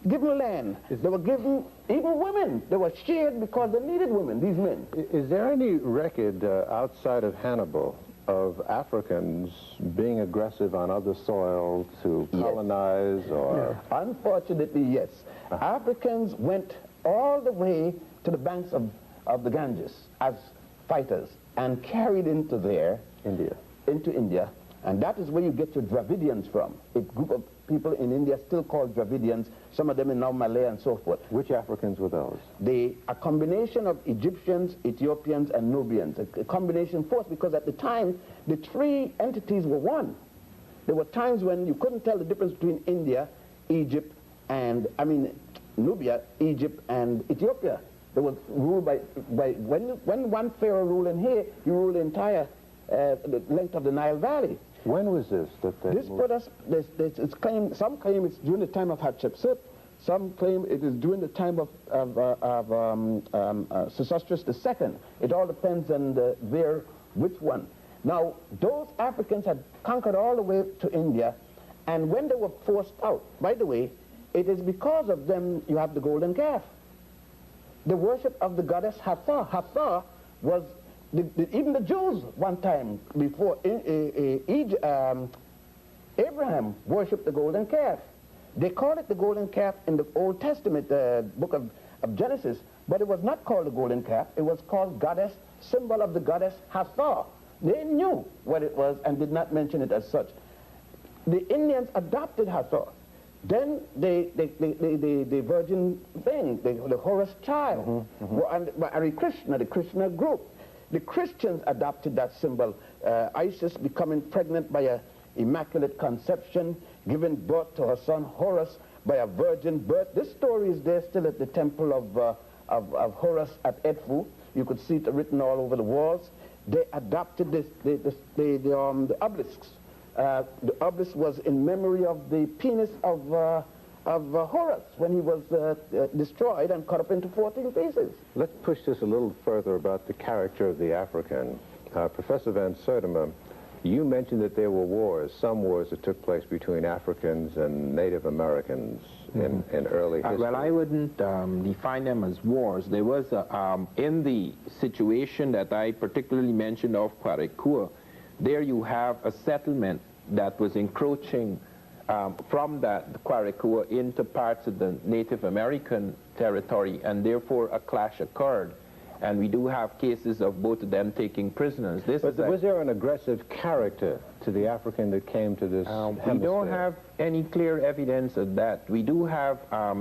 Given land. They were given, even women, they were shared because they needed women, these men. Is there any record outside of Hannibal of Africans being aggressive on other soil to colonize? Yes. Or? Yeah. Unfortunately, yes. Africans went all the way to the banks of the Ganges as fighters and carried into India, And that is where you get your Dravidians from. A group of people in India still called Dravidians, some of them in now Malay and so forth. Which Africans were those? A combination of Egyptians, Ethiopians, and Nubians. A combination force, because at the time, the three entities were one. There were times when you couldn't tell the difference between India, Egypt, and, Nubia, Egypt, and Ethiopia. There was ruled by when one pharaoh ruled in here, he ruled the entire the length of the Nile Valley. When was this? This put us, it's claimed, some claim it's during the time of Hatshepsut, some claim it is during the time of Sesostris II. It all depends on which one. Now, those Africans had conquered all the way to India, and when they were forced out, by the way, it is because of them you have the golden calf. The worship of the goddess Hathor. Hathor was, even the Jews one time before Abraham worshipped the golden calf. They called it the golden calf in the Old Testament, book of Genesis, but it was not called the golden calf. It was called goddess, symbol of the goddess Hathor. They knew what it was and did not mention it as such. The Indians adopted Hathor. Then the virgin thing, the Horus child, and Hare Krishna, the Krishna group. The Christians adopted that symbol. Isis becoming pregnant by an immaculate conception, giving birth to her son Horus by a virgin birth. This story is there still at the temple of Horus at Edfu. You could see it written all over the walls. They adopted the obelisks. The obelisk was in memory of the penis of Horus when he was destroyed and cut up into 14 pieces. Let's push this a little further about the character of the African. Professor Van Sertima, you mentioned that there were wars, some wars that took place between Africans and Native Americans in early history. Well, I wouldn't define them as wars. There was, in the situation that I particularly mentioned of Clarke, there you have a settlement that was encroaching from that Clarke into parts of the Native American territory, and therefore a clash occurred. And we do have cases of both of them taking prisoners. But was there an aggressive character to the African that came to this hemisphere? We don't have any clear evidence of that. We do have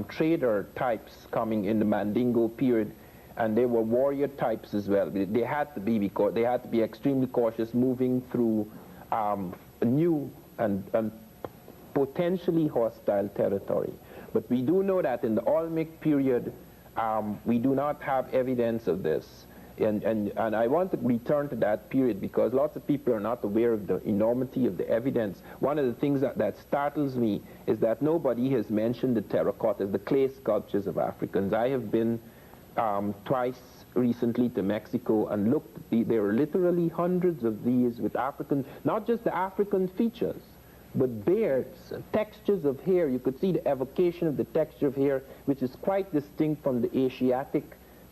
trader types coming in the Mandingo period, and they were warrior types as well. They had to be, because they had to be extremely cautious moving through new and potentially hostile territory. But we do know that in the Olmec period, we do not have evidence of this. And I want to return to that period because lots of people are not aware of the enormity of the evidence. One of the things that startles me is that nobody has mentioned the terracottas, the clay sculptures of Africans. I have been twice recently to Mexico and looked. There are literally hundreds of these with African, not just the African features, but beards, textures of hair. You could see the evocation of the texture of hair, which is quite distinct from the Asiatic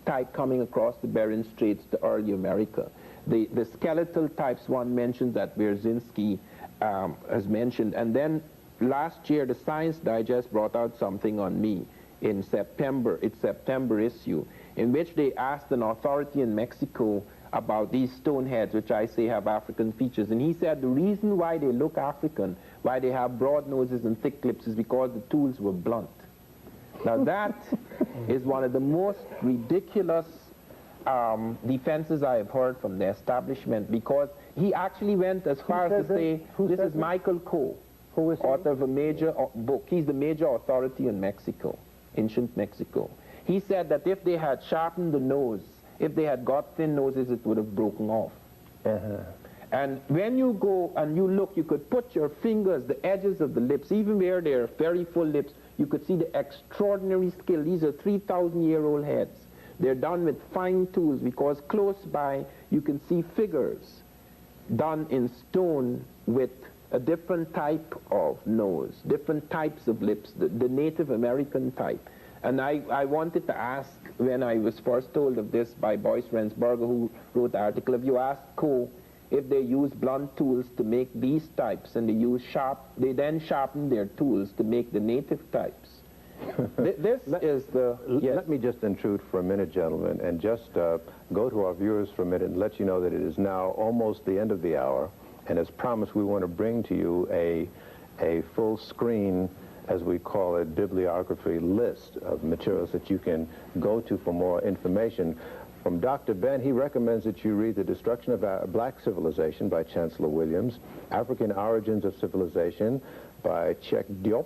type coming across the Bering Straits to early America. The skeletal types one mentioned that Wierzyński has mentioned. And then last year, the Science Digest brought out something on me in September, its September issue, in which they asked an authority in Mexico about these stone heads, which I say have African features. And he said the reason why they look African, why they have broad noses and thick lips, is because the tools were blunt. Now that is one of the most ridiculous defenses I have heard from the establishment, because he actually went as far as to say, this is Michael Coe, author of a major book. He's the major authority in Mexico, ancient Mexico. He said that if they had sharpened the nose, if they had got thin noses, it would have broken off. And when you go and you look, you could put your fingers, the edges of the lips, even where they're very full lips, you could see the extraordinary skill. These are 3,000-year-old heads. They're done with fine tools, because close by you can see figures done in stone with a different type of nose, different types of lips, the Native American type. And I wanted to ask, when I was first told of this by Boyce Rensburger, who wrote the article, if you asked Coe if they use blunt tools to make these types, and they then sharpen their tools to make the native types. Let me just intrude for a minute, gentlemen, and just go to our viewers for a minute and let you know that it is now almost the end of the hour, And as promised, we want to bring to you a full screen, as we call it, bibliography list of materials that you can go to for more information. From Dr. Ben, he recommends that you read The Destruction of Black Civilization by Chancellor Williams, African Origins of Civilization by Cheikh Diop,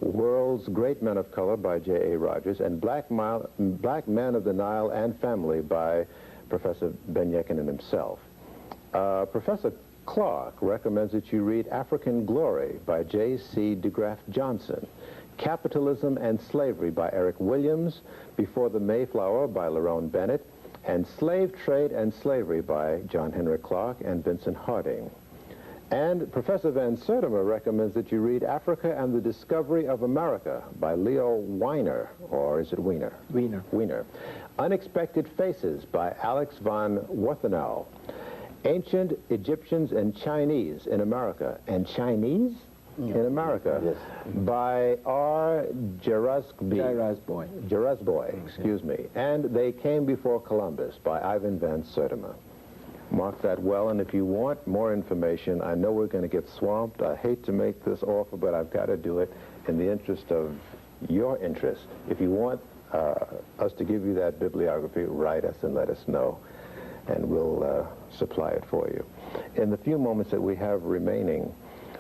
World's Great Men of Color by J.A. Rogers, and Black Men of the Nile and Family by Professor Ben Yekinen himself. Professor Clarke recommends that you read African Glory by J.C. DeGraff Johnson, Capitalism and Slavery by Eric Williams, Before the Mayflower by Lerone Bennett, and Slave Trade and Slavery by John Henrik Clarke and Vincent Harding. And Professor Van Sertima recommends that you read Africa and the Discovery of America by Leo Weiner, or is it Wiener? Wiener. Wiener. Unexpected Faces by Alex von Warthenau. Ancient Egyptians and Chinese in America. And Chinese in America, yes, by R. Jarasboy. Jarasboy, excuse me. And They Came Before Columbus by Ivan Van Sertima. Mark that well, and if you want more information, I know we're going to get swamped. I hate to make this offer, but I've got to do it in the interest of your interest. If you want us to give you that bibliography, write us and let us know, and we'll supply it for you. In the few moments that we have remaining,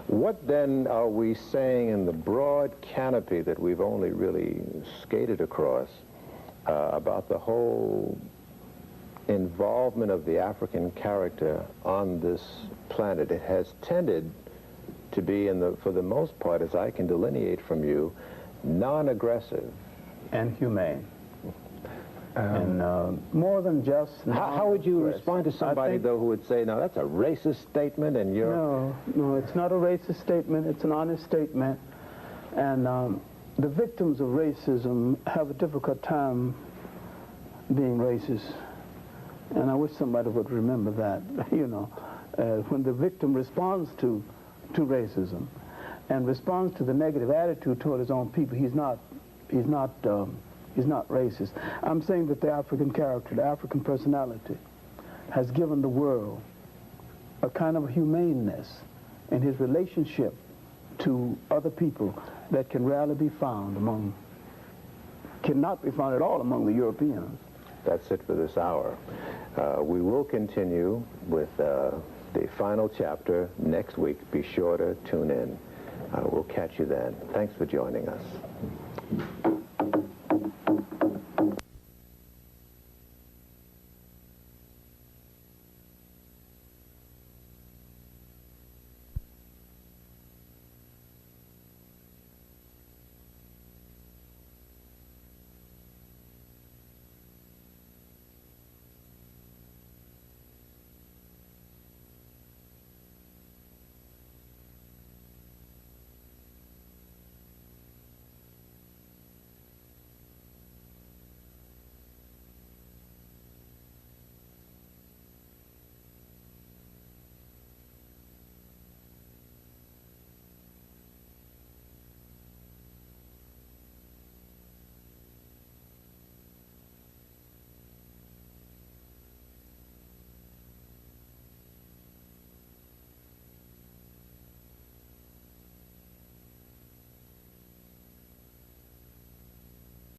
what then are we saying in the broad canopy that we've only really skated across about the whole involvement of the African character on this planet? It has tended to be, for the most part, as I can delineate from you, non-aggressive. And humane. And more than just... How would you respond to somebody, though, who would say, no, that's a racist statement, and you're... No, it's not a racist statement. It's an honest statement. And the victims of racism have a difficult time being racist. And I wish somebody would remember that, you know, when the victim responds to racism and responds to the negative attitude toward his own people, he's not racist. I'm saying that the African character, the African personality, has given the world a kind of humaneness in his relationship to other people that can rarely be found cannot be found at all among the Europeans. That's it for this hour. We will continue with the final chapter next week. Be sure to tune in. We'll catch you then. Thanks for joining us.